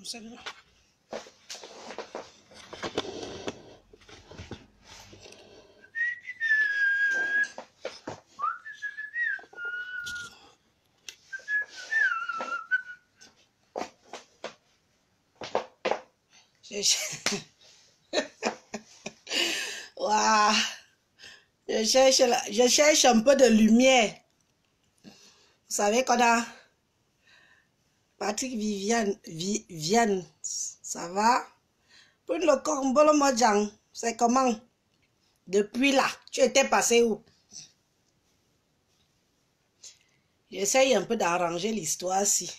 Celle-là. Waouh. Je cherche un peu de lumière. Vous savez qu'on a Patrick Viviane, ça va? Pour le Kombolo Mojang, c'est comment? Depuis là, tu étais passé où? J'essaye un peu d'arranger l'histoire ici.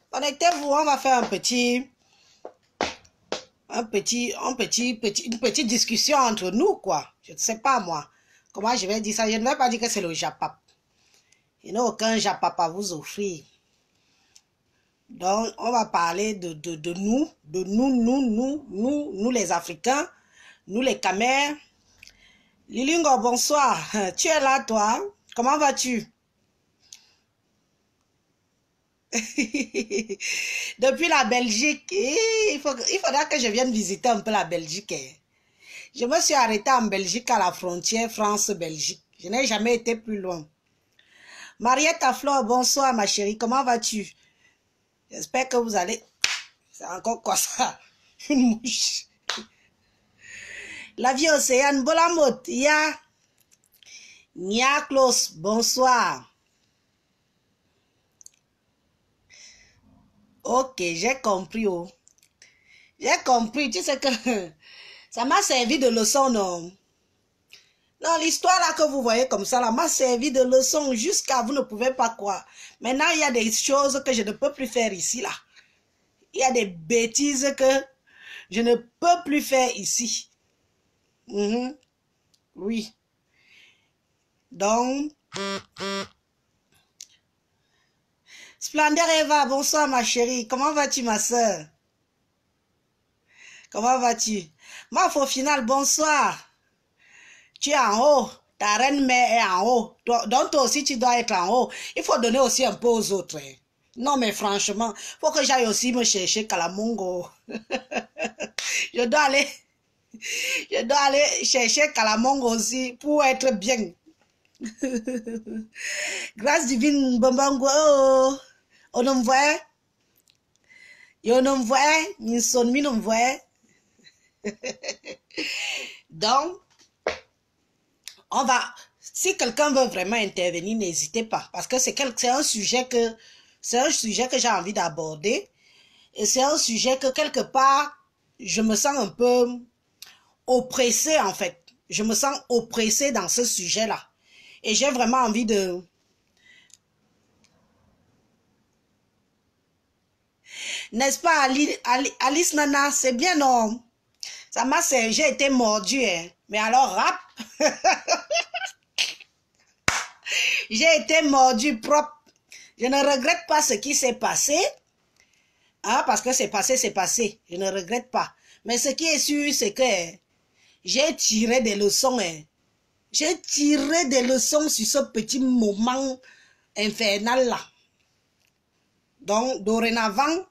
Connectez-vous, on va faire une petite discussion entre nous, quoi. Je ne sais pas, moi. Comment je vais dire ça? Je ne vais pas dire que c'est le Japap. Il n'y a aucun Japap à vous offrir. Donc, on va parler de nous les Africains, nous les Camers. Lilingo, bonsoir. Tu es là, toi? Comment vas-tu? Depuis la Belgique, il faudra que je vienne visiter un peu la Belgique. Je me suis arrêtée en Belgique à la frontière France-Belgique. Je n'ai jamais été plus loin. Mariette Flore, bonsoir ma chérie, comment vas-tu? J'espère que vous allez... C'est encore quoi ça? Une mouche. La vie Océane, Bolamot, Nia Klaus, bonsoir. Ok, j'ai compris. Oh. J'ai compris, tu sais que ça m'a servi de leçon, non? Non, l'histoire là que vous voyez comme ça, là, m'a servi de leçon jusqu'à vous ne pouvez pas croire. Maintenant, il y a des choses que je ne peux plus faire ici, là. Il y a des bêtises que je ne peux plus faire ici. Oui. Donc, Splendeur Eva, bonsoir ma chérie. Comment vas-tu ma soeur? Comment vas-tu? Ma faux final, bonsoir. Tu es en haut. Ta reine mère est en haut. Donc toi aussi tu dois être en haut. Il faut donner aussi un peu aux autres. Hein. Non mais franchement, il faut que j'aille aussi me chercher Kalamongo. Je dois aller chercher Kalamongo aussi pour être bien. Grâce divine Bambango. Oh. On me voit. On me voit. Ni son mi me voit. Donc, on va, si quelqu'un veut vraiment intervenir, n'hésitez pas, parce que c'est un sujet que j'ai envie d'aborder, et c'est un sujet que quelque part, je me sens un peu oppressée en fait. Je me sens oppressée dans ce sujet-là. Et j'ai vraiment envie de... N'est-ce pas, Alice Nana? C'est bien, non? Ça m'a servi, j'ai été mordue, hein. Mais alors, rap. J'ai été mordue propre. Je ne regrette pas ce qui s'est passé. Hein, parce que c'est passé, c'est passé. Je ne regrette pas. Mais ce qui est sûr, c'est que j'ai tiré des leçons. Hein. J'ai tiré des leçons sur ce petit moment infernal-là. Donc, dorénavant,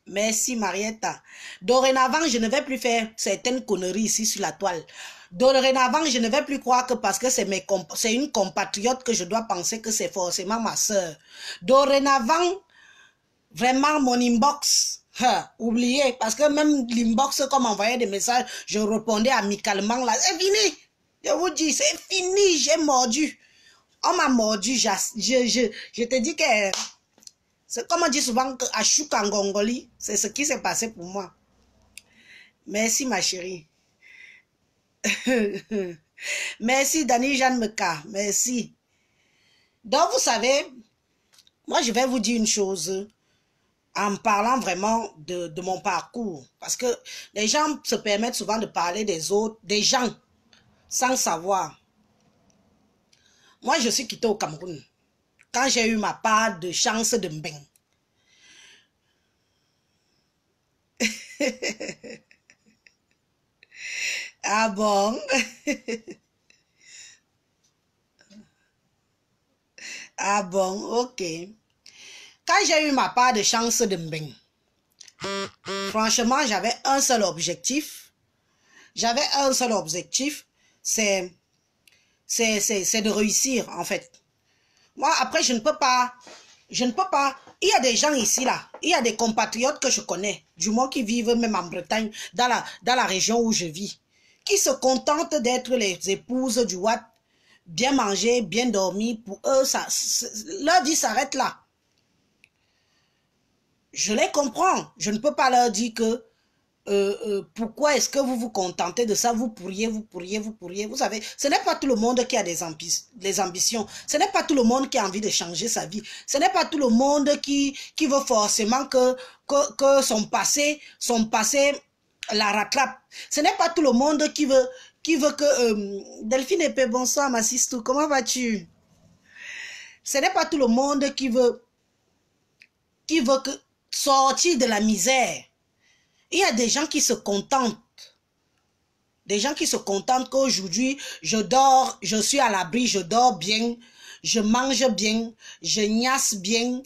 merci Marietta. Dorénavant, je ne vais plus faire certaines conneries ici sur la toile. Dorénavant, je ne vais plus croire que parce que c'est une compatriote que je dois penser que c'est forcément ma soeur. Dorénavant, vraiment mon inbox, oubliez, parce que même l'inbox, comme envoyer des messages, je répondais amicalement là, c'est fini. Je vous dis, c'est fini, j'ai mordu. On m'a mordu, je te dis que... C'est comme on dit souvent que à Choukangongoli, c'est ce qui s'est passé pour moi. Merci ma chérie. Merci Dani Jeanne Meka, merci. Donc vous savez, moi je vais vous dire une chose en parlant vraiment de mon parcours. Parce que les gens se permettent souvent de parler des autres, des gens, sans savoir. Moi je suis quittée au Cameroun quand j'ai eu ma part de chance de mbeng. Ah bon? Ah bon, ok. Quand j'ai eu ma part de chance de Mbeng, franchement, j'avais un seul objectif. J'avais un seul objectif, c'est de réussir, en fait. Moi, après, je ne peux pas. Il y a des gens ici, là. Il y a des compatriotes que je connais, du moins qui vivent même en Bretagne, dans la région où je vis, qui se contentent d'être les épouses du Watt, bien manger, bien dormir. Pour eux, leur vie s'arrête là. Je les comprends. Je ne peux pas leur dire que pourquoi est-ce que vous vous contentez de ça? Vous pourriez. Vous savez, ce n'est pas tout le monde qui a des ambitions. Ce n'est pas tout le monde qui a envie de changer sa vie. Ce n'est pas tout le monde qui veut forcément que son passé la rattrape. Ce n'est pas tout le monde qui veut que... Delphine Epé, bonsoir ma sister, comment vas-tu? Ce n'est pas tout le monde qui veut que sortir de la misère. Il y a des gens qui se contentent. Des gens qui se contentent qu'aujourd'hui, je dors, je suis à l'abri, je dors bien, je mange bien, je niasse bien.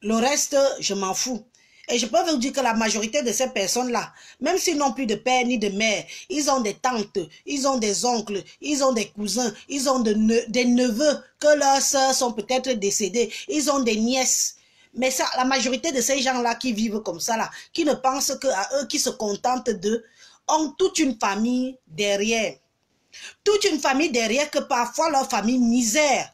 Le reste, je m'en fous. Et je peux vous dire que la majorité de ces personnes-là, même s'ils n'ont plus de père ni de mère, ils ont des tantes, ils ont des oncles, ils ont des cousins, ils ont des neveux que leurs sœurs sont peut-être décédées, ils ont des nièces. Mais ça, la majorité de ces gens-là qui vivent comme ça, là, qui ne pensent qu'à eux, qui se contentent d'eux, ont toute une famille derrière. Toute une famille derrière que parfois leur famille misère.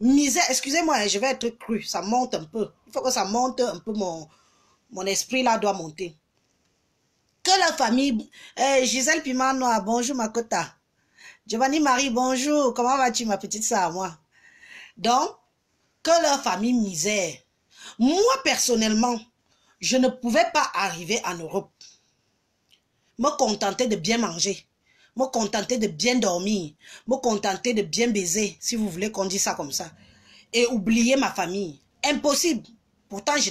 Misère, excusez-moi, je vais être cru, ça monte un peu. Il faut que ça monte un peu, mon esprit là doit monter. Que la famille, Gisèle Pimanoa, bonjour Makota. Giovanni Marie, bonjour, comment vas-tu ma petite sœur, moi? Donc, que leur famille misère. Moi, personnellement, je ne pouvais pas arriver en Europe. Me contenter de bien manger, me contenter de bien dormir, me contenter de bien baiser, si vous voulez qu'on dise ça comme ça, et oublier ma famille. Impossible. Pourtant, je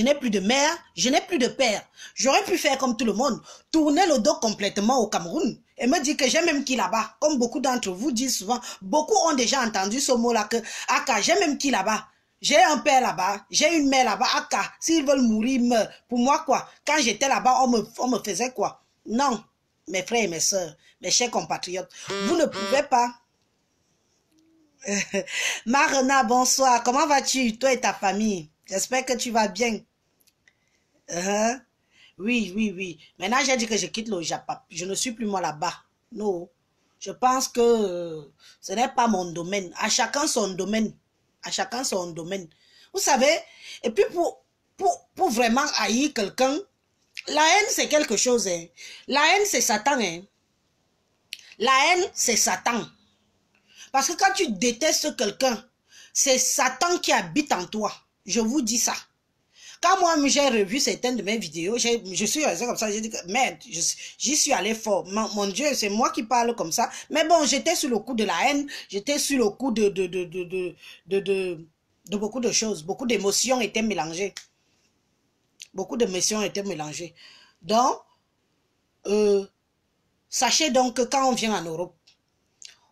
n'ai plus de mère, je n'ai plus de père. J'aurais pu faire comme tout le monde, tourner le dos complètement au Cameroun et me dire que j'ai même qui là-bas. Comme beaucoup d'entre vous disent souvent, beaucoup ont déjà entendu ce mot-là que « Aka, j'ai même qui là-bas ». J'ai un père là-bas, j'ai une mère là-bas, Aka, s'ils veulent mourir, ils meurent. Pour moi, quoi, quand j'étais là-bas, on me faisait quoi? Non, mes frères et mes sœurs, mes chers compatriotes, vous ne pouvez pas. Marina, bonsoir, comment vas-tu, toi et ta famille? J'espère que tu vas bien. Oui. Maintenant, j'ai dit que je quitte le Japon. Je ne suis plus moi là-bas. Non, je pense que ce n'est pas mon domaine. À chacun son domaine. À chacun son domaine. Vous savez, et puis pour vraiment haïr quelqu'un, la haine c'est quelque chose. Hein. La haine c'est Satan. Hein. La haine c'est Satan. Parce que quand tu détestes quelqu'un, c'est Satan qui habite en toi. Je vous dis ça. Quand moi j'ai revu certaines de mes vidéos, je suis resté comme ça, j'ai dit que merde, j'y suis allé fort. Mon Dieu, c'est moi qui parle comme ça. Mais bon, j'étais sur le coup de la haine, j'étais sur le coup de beaucoup de choses. Beaucoup d'émotions étaient mélangées. Beaucoup d'émotions étaient mélangées. Donc, sachez donc que quand on vient en Europe,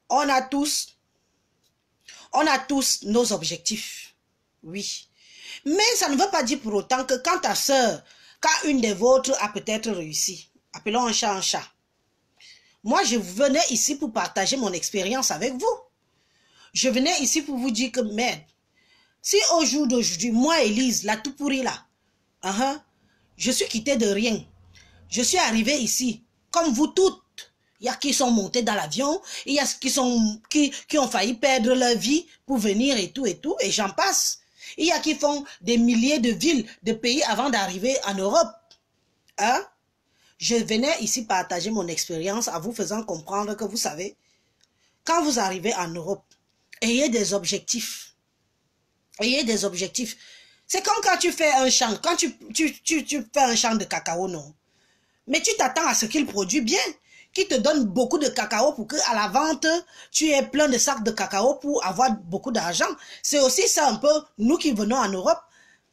on a tous nos objectifs. Oui. Mais ça ne veut pas dire pour autant que quand ta soeur, quand une des vôtres a peut-être réussi, appelons un chat un chat. Moi, je venais ici pour partager mon expérience avec vous. Je venais ici pour vous dire que, merde, si au jour d'aujourd'hui, moi, Élise, la tout pourrie là, je suis quittée de rien. Je suis arrivée ici, comme vous toutes. Il y a qui sont montés dans l'avion, il y a qui ont failli perdre leur vie pour venir et tout, et j'en passe. Il y a qui font des milliers de villes, de pays avant d'arriver en Europe. Hein? Je venais ici partager mon expérience en vous faisant comprendre que vous savez, quand vous arrivez en Europe, ayez des objectifs. Ayez des objectifs. C'est comme quand tu fais un champ, quand tu fais un champ de cacao, non? Mais tu t'attends à ce qu'il produit bien, qui te donne beaucoup de cacao pour qu'à la vente, tu aies plein de sacs de cacao pour avoir beaucoup d'argent. C'est aussi ça un peu, nous qui venons en Europe,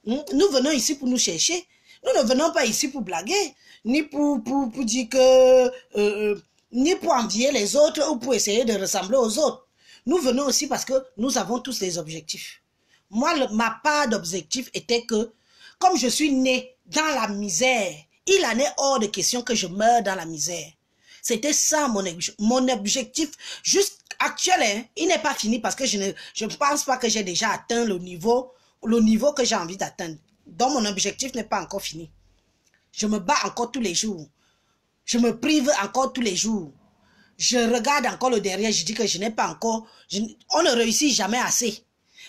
nous venons ici pour nous chercher. Nous ne venons pas ici pour blaguer, ni pour dire que, ni pour envier les autres ou pour essayer de ressembler aux autres. Nous venons aussi parce que nous avons tous des objectifs. Moi, ma part d'objectif était que, comme je suis né dans la misère, il en est hors de question que je meure dans la misère. C'était ça mon objectif. Juste actuel, hein, il n'est pas fini parce que je ne pense pas que j'ai déjà atteint le niveau que j'ai envie d'atteindre. Donc, mon objectif n'est pas encore fini. Je me bats encore tous les jours. Je me prive encore tous les jours. Je regarde encore le derrière, je dis que je n'ai pas encore... on ne réussit jamais assez.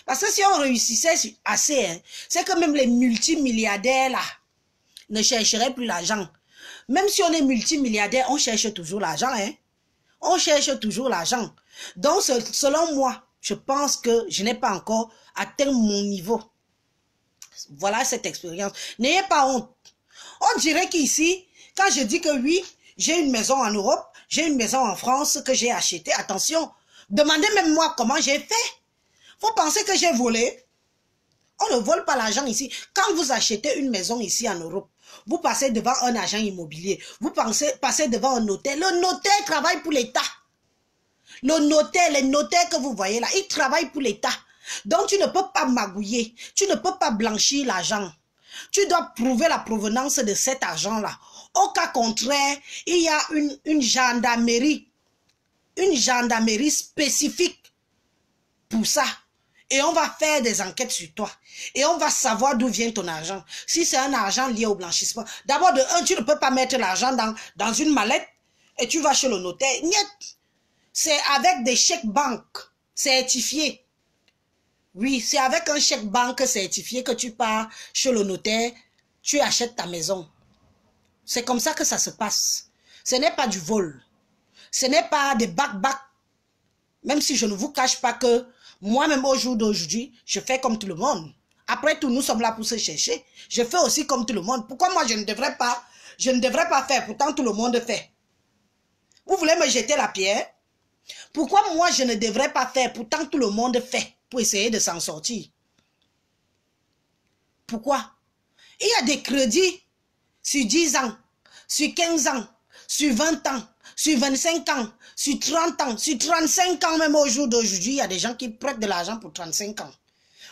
Parce que si on réussissait assez, hein, c'est que même les multimilliardaires là ne chercheraient plus l'argent. Même si on est multimilliardaire, on cherche toujours l'argent. Hein? On cherche toujours l'argent. Donc, selon moi, je pense que je n'ai pas encore atteint mon niveau. Voilà cette expérience. N'ayez pas honte. On dirait qu'ici, quand je dis que oui, j'ai une maison en Europe, j'ai une maison en France que j'ai achetée. Attention, demandez même moi comment j'ai fait. Faut penser que j'ai volé. On ne vole pas l'argent ici. Quand vous achetez une maison ici en Europe, vous passez devant un agent immobilier. Vous passez devant un notaire. Le notaire travaille pour l'État. Le notaire, les notaires que vous voyez là, ils travaillent pour l'État. Donc tu ne peux pas magouiller. Tu ne peux pas blanchir l'argent. Tu dois prouver la provenance de cet argent-là. Au cas contraire, il y a une gendarmerie spécifique pour ça. Et on va faire des enquêtes sur toi. Et on va savoir d'où vient ton argent. Si c'est un argent lié au blanchissement. D'abord, de un, tu ne peux pas mettre l'argent dans une mallette et tu vas chez le notaire. Niet. C'est avec des chèques banques certifiés. Oui, c'est avec un chèque banque certifié que tu pars chez le notaire, tu achètes ta maison. C'est comme ça que ça se passe. Ce n'est pas du vol. Ce n'est pas des bac-bac. Même si je ne vous cache pas que moi-même au jour d'aujourd'hui, je fais comme tout le monde. Après tout, nous sommes là pour se chercher. Je fais aussi comme tout le monde. Pourquoi moi je ne devrais pas faire, pourtant tout le monde fait. Vous voulez me jeter la pierre? Pourquoi moi je ne devrais pas faire, pourtant tout le monde fait, pour essayer de s'en sortir? Pourquoi? Il y a des crédits sur 10 ans, sur 15 ans, sur 20 ans, sur 25 ans, sur 30 ans, sur 35 ans même au jour d'aujourd'hui, il y a des gens qui prêtent de l'argent pour 35 ans.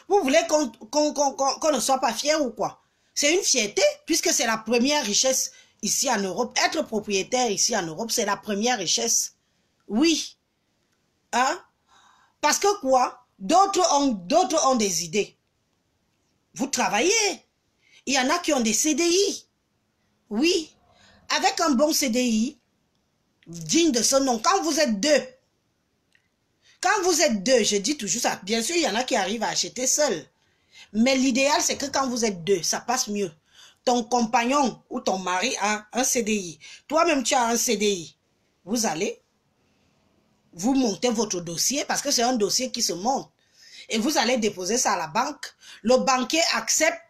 Vous voulez qu'on ne soit pas fier ou quoi? C'est une fierté, puisque c'est la première richesse ici en Europe. Être propriétaire ici en Europe, c'est la première richesse. Oui. Hein? Parce que quoi? D'autres ont des idées. Vous travaillez. Il y en a qui ont des CDI. Oui. Avec un bon CDI, digne de ce nom, quand vous êtes deux, je dis toujours ça, bien sûr, il y en a qui arrivent à acheter seul. Mais l'idéal, c'est que quand vous êtes deux, ça passe mieux. Ton compagnon ou ton mari a un CDI. Toi-même, tu as un CDI. Vous allez, vous montez votre dossier, parce que c'est un dossier qui se monte. Et vous allez déposer ça à la banque. Le banquier accepte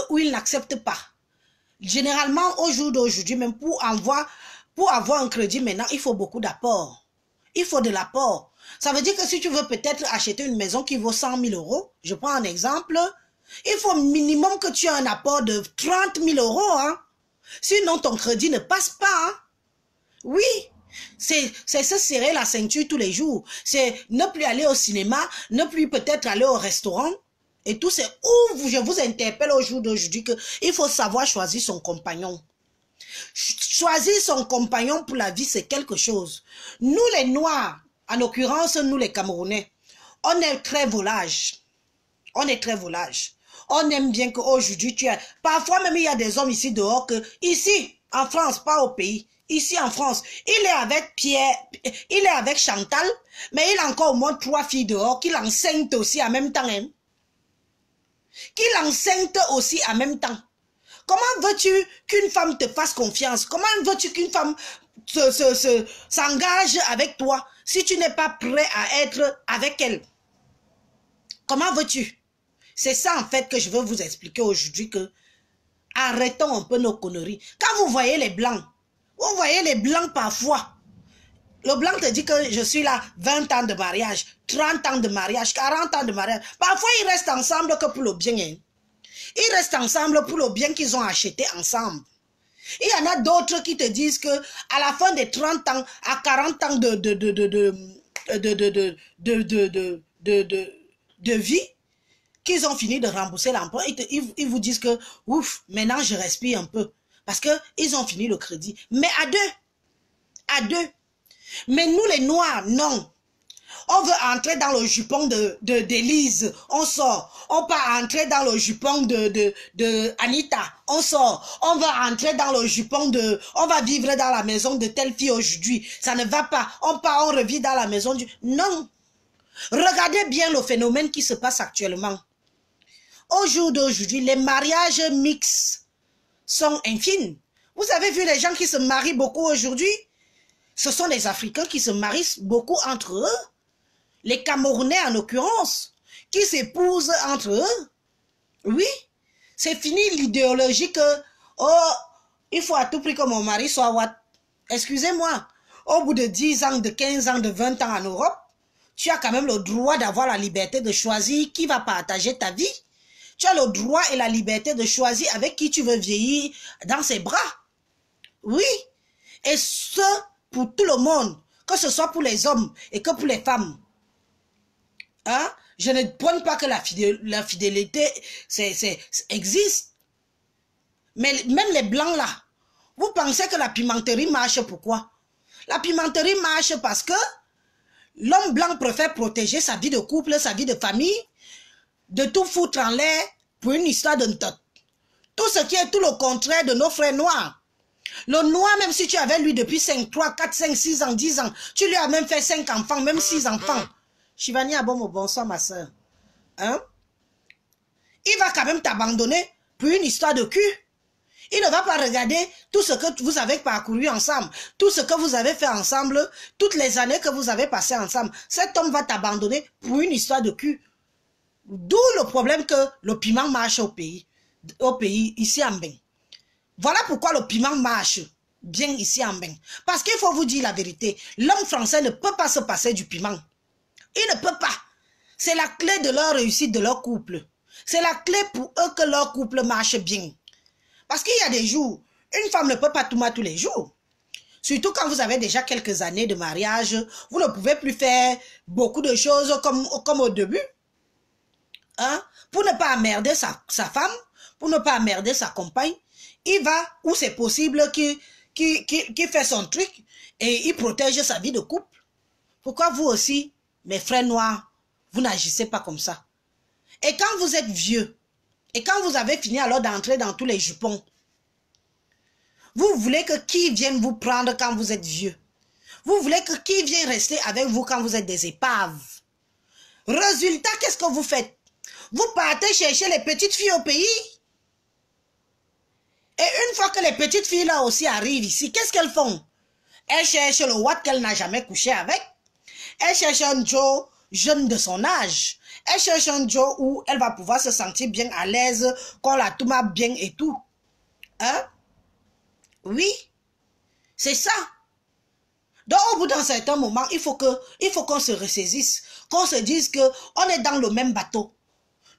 ou il n'accepte pas. Généralement, au jour d'aujourd'hui, même pour avoir un crédit maintenant, il faut beaucoup d'apports. Il faut de l'apport. Ça veut dire que si tu veux peut-être acheter une maison qui vaut 100 000 euros, je prends un exemple, il faut minimum que tu aies un apport de 30 000 euros. Hein? Sinon, ton crédit ne passe pas. Hein? Oui, c'est se serrer la ceinture tous les jours. C'est ne plus aller au cinéma, ne plus peut-être aller au restaurant. Et tout, c'est où je vous interpelle au jour d'aujourd'hui qu'il faut savoir choisir son compagnon. Choisir son compagnon pour la vie, c'est quelque chose. Nous, les Noirs, en l'occurrence, nous, les Camerounais, on est très volage. On est très volage. On aime bien qu'aujourd'hui, parfois même, il y a des hommes ici dehors que, ici, en France, pas au pays, ici en France, il est avec Pierre, il est avec Chantal, mais il a encore au moins 3 filles dehors qu'il enseigne aussi en même temps. Hein? Qu'il enseigne aussi en même temps. Comment veux-tu qu'une femme te fasse confiance? Comment veux-tu qu'une femme s'engage avec toi si tu n'es pas prêt à être avec elle? Comment veux-tu? C'est ça en fait que je veux vous expliquer aujourd'hui, que arrêtons un peu nos conneries. Quand vous voyez les blancs parfois, le blanc te dit que je suis là 20 ans de mariage, 30 ans de mariage, 40 ans de mariage. Parfois ils restent ensemble que pour le bien. Hein? Ils restent ensemble pour le bien qu'ils ont acheté ensemble. Il y en a d'autres qui te disent que à la fin des 30 ans, à 40 ans de vie, qu'ils ont fini de rembourser l'emprunt, ils vous disent que, ouf, maintenant je respire un peu. Parce qu'ils ont fini le crédit. Mais à deux. À deux. Mais nous les Noirs, non. On veut entrer dans le jupon d'Élise, on sort. On part entrer dans le jupon de Anita, on sort. On va entrer dans le jupon on va vivre dans la maison de telle fille aujourd'hui. Ça ne va pas. On part, on revit dans la maison du... Non. Regardez bien le phénomène qui se passe actuellement. Au jour d'aujourd'hui, les mariages mixtes sont infimes. Vous avez vu les gens qui se marient beaucoup aujourd'hui? Ce sont les Africains qui se marient beaucoup entre eux. Les Camerounais en l'occurrence, qui s'épousent entre eux. Oui, c'est fini l'idéologie que, oh, il faut à tout prix que mon mari soit what? Excusez-moi, au bout de 10 ans, de 15 ans, de 20 ans en Europe, tu as quand même le droit d'avoir la liberté de choisir qui va partager ta vie. Tu as le droit et la liberté de choisir avec qui tu veux vieillir dans ses bras. Oui, et ce, pour tout le monde, que ce soit pour les hommes et que pour les femmes. Hein? Je ne prône pas que la fidélité existe. Mais même les blancs là, vous pensez que la pimenterie marche pourquoi? La pimenterie marche parce que l'homme blanc préfère protéger sa vie de couple, sa vie de famille, de tout foutre en l'air pour une histoire de tot. Tout ce qui est tout le contraire de nos frères noirs. Le noir, même si tu avais lui depuis 5, 3, 4, 5, 6 ans, 10 ans, tu lui as même fait 5 enfants, même 6 enfants. Chivani Abomo, bonsoir ma soeur. Hein? Il va quand même t'abandonner pour une histoire de cul. Il ne va pas regarder tout ce que vous avez parcouru ensemble, tout ce que vous avez fait ensemble, toutes les années que vous avez passées ensemble. Cet homme va t'abandonner pour une histoire de cul. D'où le problème que le piment marche au pays ici en Bénin. Voilà pourquoi le piment marche bien ici en Bénin. Parce qu'il faut vous dire la vérité, l'homme français ne peut pas se passer du piment. Il ne peut pas. C'est la clé de leur réussite, de leur couple. C'est la clé pour eux que leur couple marche bien. Parce qu'il y a des jours, une femme ne peut pas tout mal tous les jours. Surtout quand vous avez déjà quelques années de mariage, vous ne pouvez plus faire beaucoup de choses comme au début. Hein? Pour ne pas emmerder sa femme, pour ne pas emmerder sa compagne, il va où c'est possible qu'il fait son truc et il protège sa vie de couple. Pourquoi vous aussi, mes frères noirs, vous n'agissez pas comme ça? Et quand vous êtes vieux, et quand vous avez fini alors d'entrer dans tous les jupons, vous voulez que qui vienne vous prendre quand vous êtes vieux? Vous voulez que qui vienne rester avec vous quand vous êtes des épaves? Résultat, qu'est-ce que vous faites? Vous partez chercher les petites filles au pays. Et une fois que les petites filles là aussi arrivent ici, qu'est-ce qu'elles font? Elles cherchent le Watt qu'elle n'a jamais couché avec. Elle cherche un Joe jeune de son âge. Elle cherche un Joe où elle va pouvoir se sentir bien à l'aise, qu'on la tourne bien et tout. Hein? Oui, c'est ça. Donc au bout d'un certain moment, il faut qu'on se ressaisisse, qu'on se dise qu'on est dans le même bateau.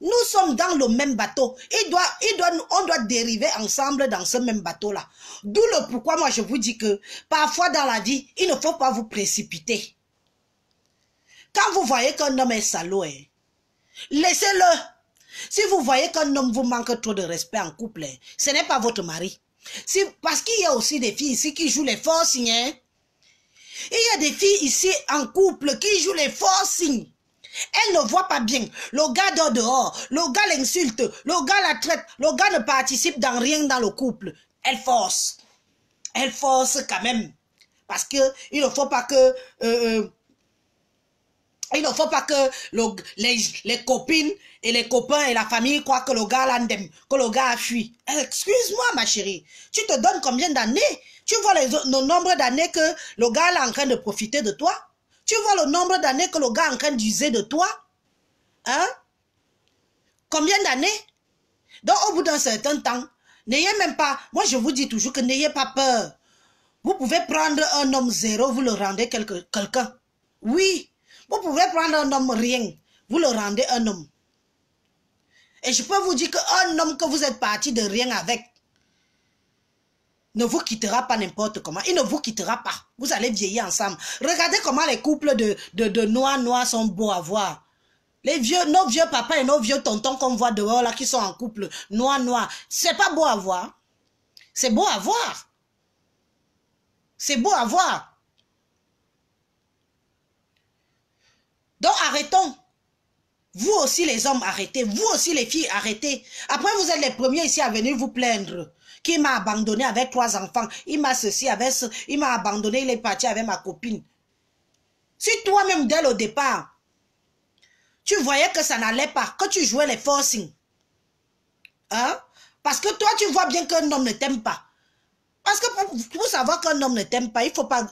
Nous sommes dans le même bateau. On doit dériver ensemble dans ce même bateau-là. D'où le pourquoi moi je vous dis que parfois dans la vie, il ne faut pas vous précipiter. Quand vous voyez qu'un homme est salaud, laissez-le. Si vous voyez qu'un homme vous manque trop de respect en couple, ce n'est pas votre mari. Parce qu'il y a aussi des filles ici qui jouent les forcing. Il y a des filles ici en couple qui jouent les forcing. Elle ne voit pas bien. Le gars dort dehors. Le gars l'insulte. Le gars la traite. Le gars ne participe dans rien dans le couple. Elle force. Elle force quand même. Parce que il ne faut pas que... il ne faut pas que les copines et les copains et la famille croient que le gars l'aime, que le gars a fui. Excuse-moi ma chérie. Tu te donnes combien d'années? Tu vois le nombre d'années que le gars est en train de profiter de toi? Tu vois le nombre d'années que le gars est en train d'user de toi? Hein? Combien d'années? Donc, au bout d'un certain temps, n'ayez même pas... Moi, je vous dis toujours que n'ayez pas peur. Vous pouvez prendre un homme zéro, vous le rendez quelqu'un. Oui. Vous pouvez prendre un homme rien, vous le rendez un homme. Et je peux vous dire qu'un homme que vous êtes parti de rien avec, ne vous quittera pas n'importe comment. Il ne vous quittera pas. Vous allez vieillir ensemble. Regardez comment les couples de noirs sont beaux à voir. Nos vieux papas et nos vieux tontons qu'on voit dehors là, qui sont en couple noir. C'est pas beau à voir. C'est beau à voir. C'est beau à voir. Donc arrêtons. Vous aussi les hommes, arrêtez. Vous aussi les filles, arrêtez. Après, vous êtes les premiers ici à venir vous plaindre. Qui m'a abandonné avec 3 enfants. Il m'a ceci avec ce. Il m'a abandonné, il est parti avec ma copine. Si toi-même, dès le départ, tu voyais que ça n'allait pas, que tu jouais les forcing. Hein? Parce que toi, tu vois bien qu'un homme ne t'aime pas. Parce que pour savoir qu'un homme ne t'aime pas, il faut pas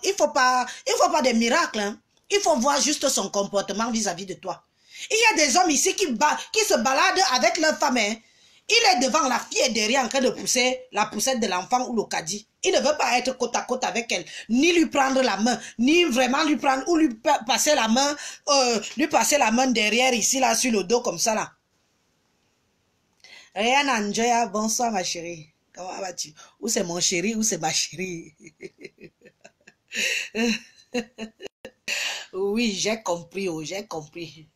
des miracles. Hein? Il faut voir juste son comportement vis-à-vis de toi. Il y a des hommes ici qui se baladent avec leur femme. Hein? Il est devant, la fille est derrière en train de pousser la poussette de l'enfant ou le caddie. Il ne veut pas être côte à côte avec elle, ni lui prendre la main, ni vraiment lui prendre, ou lui passer la main derrière ici, là, sur le dos, comme ça, là. Rien Andrea, bonsoir ma chérie. Comment vas-tu? Ou c'est mon chéri, ou c'est ma chérie. Oui, j'ai compris, oh, j'ai compris.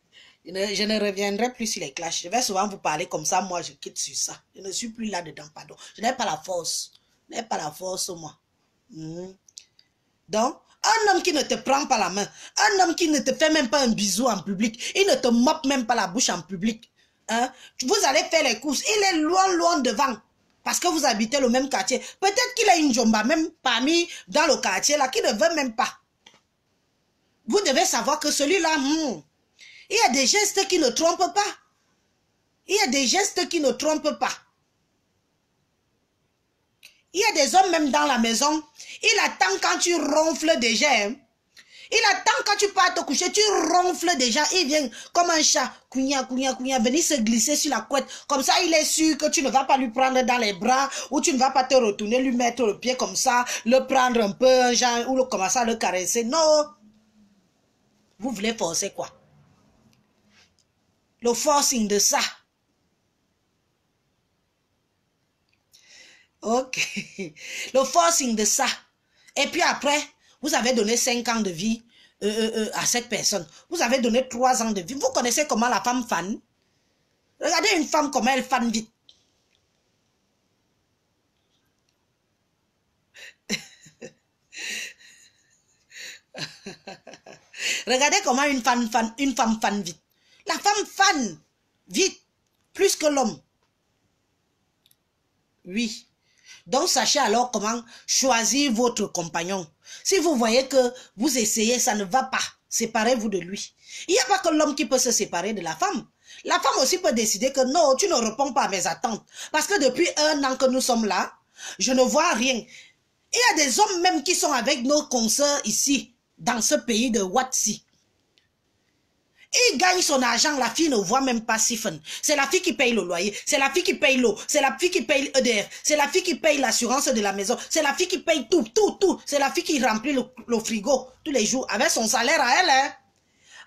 Je ne reviendrai plus sur les clashs. Je vais souvent vous parler comme ça. Moi, je quitte sur ça. Je ne suis plus là-dedans, pardon. Je n'ai pas la force. Je n'ai pas la force, moi. Donc, un homme qui ne te prend pas la main, un homme qui ne te fait même pas un bisou en public, il ne te moppe même pas la bouche en public. Hein? Vous allez faire les courses. Il est loin devant. Parce que vous habitez le même quartier. Peut-être qu'il a une jomba même parmi dans le quartier là qui ne veut même pas. Vous devez savoir que celui-là... il y a des gestes qui ne trompent pas. Il y a des gestes qui ne trompent pas. Il y a des hommes même dans la maison. Il attend quand tu ronfles déjà. Hein. Il attend quand tu pars te coucher, tu ronfles déjà. Il vient comme un chat. Venir se glisser sur la couette. Comme ça, il est sûr que tu ne vas pas lui prendre dans les bras ou tu ne vas pas te retourner, lui mettre le pied comme ça, le prendre un peu, genre, ou commencer à le caresser. Non. Vous voulez forcer quoi? Le forcing de ça. Ok. Le forcing de ça. Et puis après, vous avez donné 5 ans de vie à cette personne. Vous avez donné 3 ans de vie. Vous connaissez comment la femme fan? Regardez une femme comment elle fan vite. Regardez comment une femme fan vite. La femme fan vite plus que l'homme. Oui. Donc, sachez alors comment choisir votre compagnon. Si vous voyez que vous essayez, ça ne va pas, séparez-vous de lui. Il n'y a pas que l'homme qui peut se séparer de la femme. La femme aussi peut décider que non, tu ne réponds pas à mes attentes. Parce que depuis 1 an que nous sommes là, je ne vois rien. Il y a des hommes même qui sont avec nos consoeurs ici, dans ce pays de Watsi. Il gagne son argent, la fille ne voit même pas siphon. C'est la fille qui paye le loyer, c'est la fille qui paye l'eau, c'est la fille qui paye l'EDF, c'est la fille qui paye l'assurance de la maison, c'est la fille qui paye tout. C'est la fille qui remplit le frigo tous les jours avec son salaire à elle. Hein?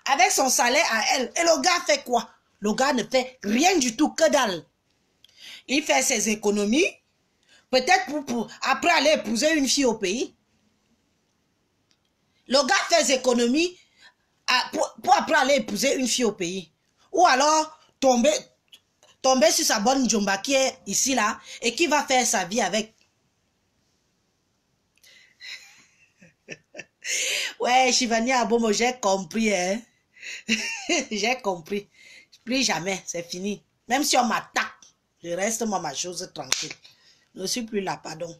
Avec son salaire à elle. Et le gars fait quoi? Le gars ne fait rien du tout, que dalle. Il fait ses économies, peut-être pour après aller épouser une fille au pays. Le gars fait ses économies pour après aller épouser une fille au pays. Ou alors tomber sur sa bonne jomba qui est ici là et qui va faire sa vie avec. Ouais, Shivani Abomo, j'ai compris. Hein? J'ai compris. Plus jamais, c'est fini. Même si on m'attaque, je reste moi ma chose tranquille. Je ne suis plus là, pardon.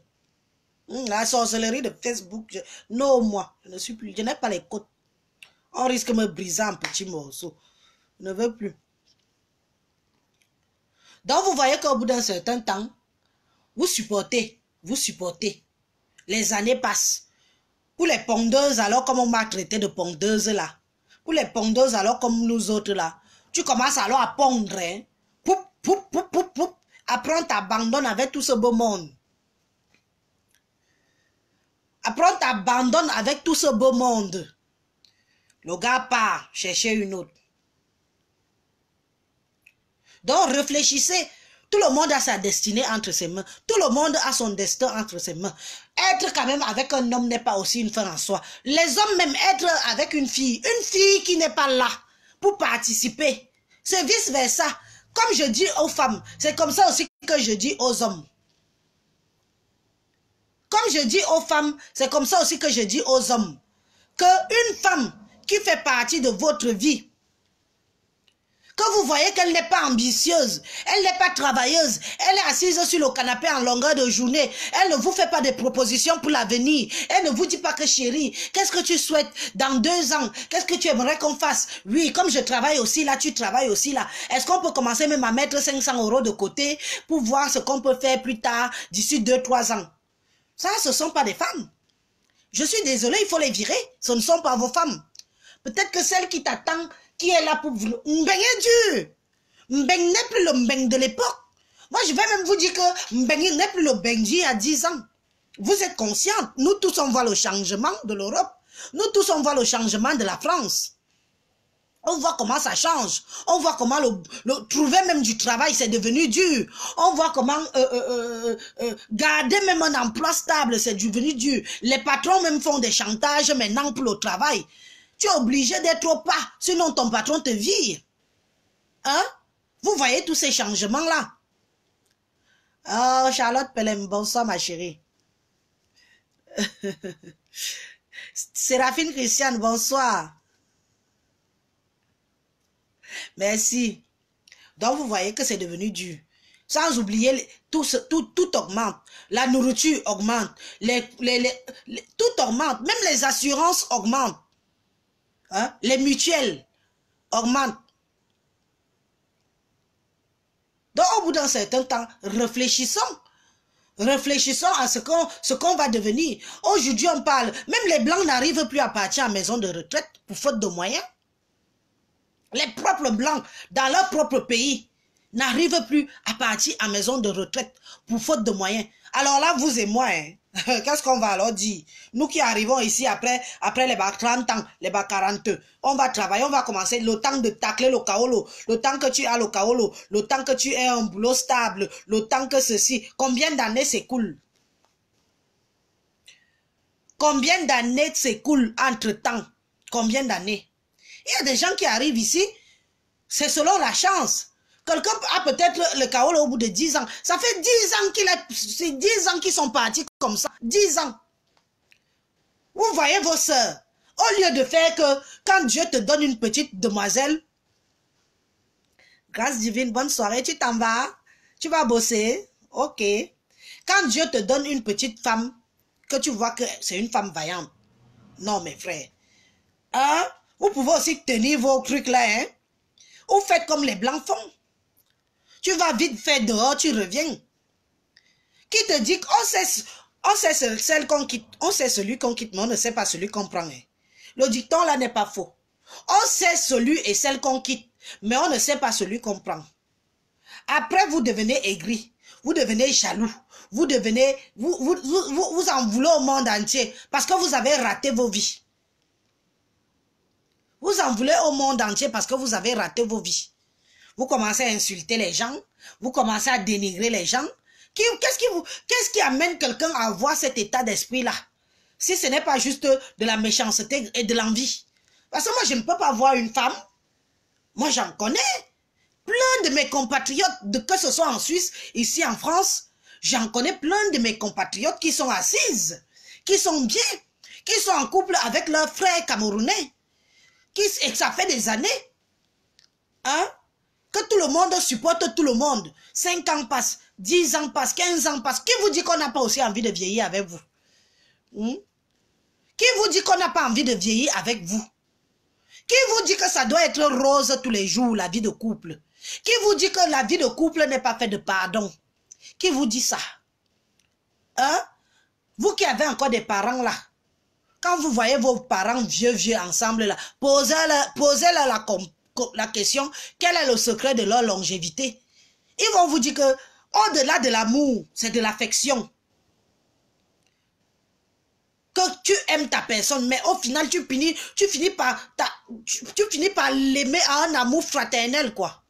La sorcellerie de Facebook, non, moi, je ne suis plus. Je n'ai pas les côtes. On risque de me briser en petits morceaux. Je ne veux plus. Donc, vous voyez qu'au bout d'un certain temps, vous supportez. Les années passent. Pour les pondeuses, alors comme on m'a traité de pondeuse là. Pour les pondeuses, alors comme nous autres là. Tu commences alors à pondre. Hein? Poup. Après, on t'abandonne avec tout ce beau monde. Après, on t'abandonne avec tout ce beau monde. Le gars part chercher une autre. Donc, réfléchissez. Tout le monde a sa destinée entre ses mains. Tout le monde a son destin entre ses mains. Être quand même avec un homme n'est pas aussi une fin en soi. Les hommes même être avec une fille qui n'est pas là pour participer. C'est vice versa. Comme je dis aux femmes, c'est comme ça aussi que je dis aux hommes. Comme je dis aux femmes, c'est comme ça aussi que je dis aux hommes. Qu'une femme qui fait partie de votre vie, que vous voyez qu'elle n'est pas ambitieuse, elle n'est pas travailleuse, elle est assise sur le canapé en longueur de journée, elle ne vous fait pas de propositions pour l'avenir, elle ne vous dit pas que chérie, qu'est-ce que tu souhaites dans 2 ans, qu'est-ce que tu aimerais qu'on fasse? Oui, comme je travaille aussi là, tu travailles aussi là, est-ce qu'on peut commencer même à mettre 500 € de côté pour voir ce qu'on peut faire plus tard, d'ici 2-3 ans? Ça, ce ne sont pas des femmes. Je suis désolée, il faut les virer, ce ne sont pas vos femmes. Peut-être que celle qui t'attend, qui est là pour vous... Mbeng est dur. Mbeng n'est plus le Mbeng de l'époque. Moi, je vais même vous dire que Mbeng n'est plus le Mbeng d'il y a 10 ans. Vous êtes conscients. Nous tous, on voit le changement de l'Europe. Nous tous, on voit le changement de la France. On voit comment ça change. On voit comment trouver même du travail, c'est devenu dur. On voit comment garder même un emploi stable, c'est devenu dur. Les patrons même font des chantages maintenant pour le travail. Tu es obligé d'être au pas, sinon ton patron te vire. Hein? Vous voyez tous ces changements-là? Oh, Charlotte Pelem, bonsoir ma chérie. Séraphine Christiane, bonsoir. Merci. Donc, vous voyez que c'est devenu dur. Sans oublier, tout augmente. La nourriture augmente. Tout augmente. Même les assurances augmentent. Hein? Les mutuelles augmentent. Donc, au bout d'un certain temps, réfléchissons. Réfléchissons à ce qu'on va devenir. Aujourd'hui, on parle, même les Blancs n'arrivent plus à partir en maison de retraite pour faute de moyens. Les propres Blancs, dans leur propre pays, n'arrivent plus à partir en maison de retraite pour faute de moyens. Alors là, vous et moi, hein, qu'est-ce qu'on va alors dire? Nous qui arrivons ici après les 30 ans, les 40, on va travailler, on va commencer le temps de tacler le kaolo, le temps que tu as le kaolo, le temps que tu aies un boulot stable, le temps que ceci. Combien d'années s'écoulent? Combien d'années s'écoulent entre-temps? Combien d'années? Il y a des gens qui arrivent ici, c'est selon la chance. Quelqu'un a peut-être le kaolo au bout de 10 ans. Ça fait 10 ans c'est 10 ans qu'ils sont partis comme ça. 10 ans. Vous voyez vos sœurs. Au lieu de faire que quand Dieu te donne une petite demoiselle, grâce divine, bonne soirée, tu t'en vas, tu vas bosser, ok. Quand Dieu te donne une petite femme, que tu vois que c'est une femme vaillante. Non, mes frères. Hein? Vous pouvez aussi tenir vos trucs là, hein? Ou faites comme les Blancs font. Tu vas vite faire dehors, tu reviens. Qui te dit qu'on sait celle qu'on quitte, on sait celui qu'on quitte, mais on ne sait pas celui qu'on prend. Hein? Le dicton là n'est pas faux. On sait celui et celle qu'on quitte, mais on ne sait pas celui qu'on prend. Après, vous devenez aigri, vous devenez jaloux, vous devenez, vous en voulez au monde entier parce que vous avez raté vos vies. Vous en voulez au monde entier parce que vous avez raté vos vies. Vous commencez à insulter les gens, vous commencez à dénigrer les gens. Qu'est-ce qui amène quelqu'un à avoir cet état d'esprit-là? Si ce n'est pas juste de la méchanceté et de l'envie. Parce que moi, je ne peux pas voir une femme. Moi, j'en connais. Plein de mes compatriotes, que ce soit en Suisse, ici en France, j'en connais plein de mes compatriotes qui sont assises, qui sont bien, qui sont en couple avec leurs frères camerounais. Et ça fait des années. Hein? Que tout le monde supporte tout le monde. 5 ans passent, 10 ans passent, 15 ans passent. Qui vous dit qu'on n'a pas aussi envie de vieillir avec vous? Qui vous dit qu'on n'a pas envie de vieillir avec vous? Qui vous dit que ça doit être rose tous les jours, la vie de couple? Qui vous dit que la vie de couple n'est pas faite de pardon? Qui vous dit ça? Hein? Vous qui avez encore des parents là, quand vous voyez vos parents vieux ensemble là, posez-leur la question, quel est le secret de leur longévité? Ils vont vous dire que au-delà de l'amour, c'est de l'affection. Que tu aimes ta personne, mais au final, tu finis par l'aimer à un amour fraternel, quoi.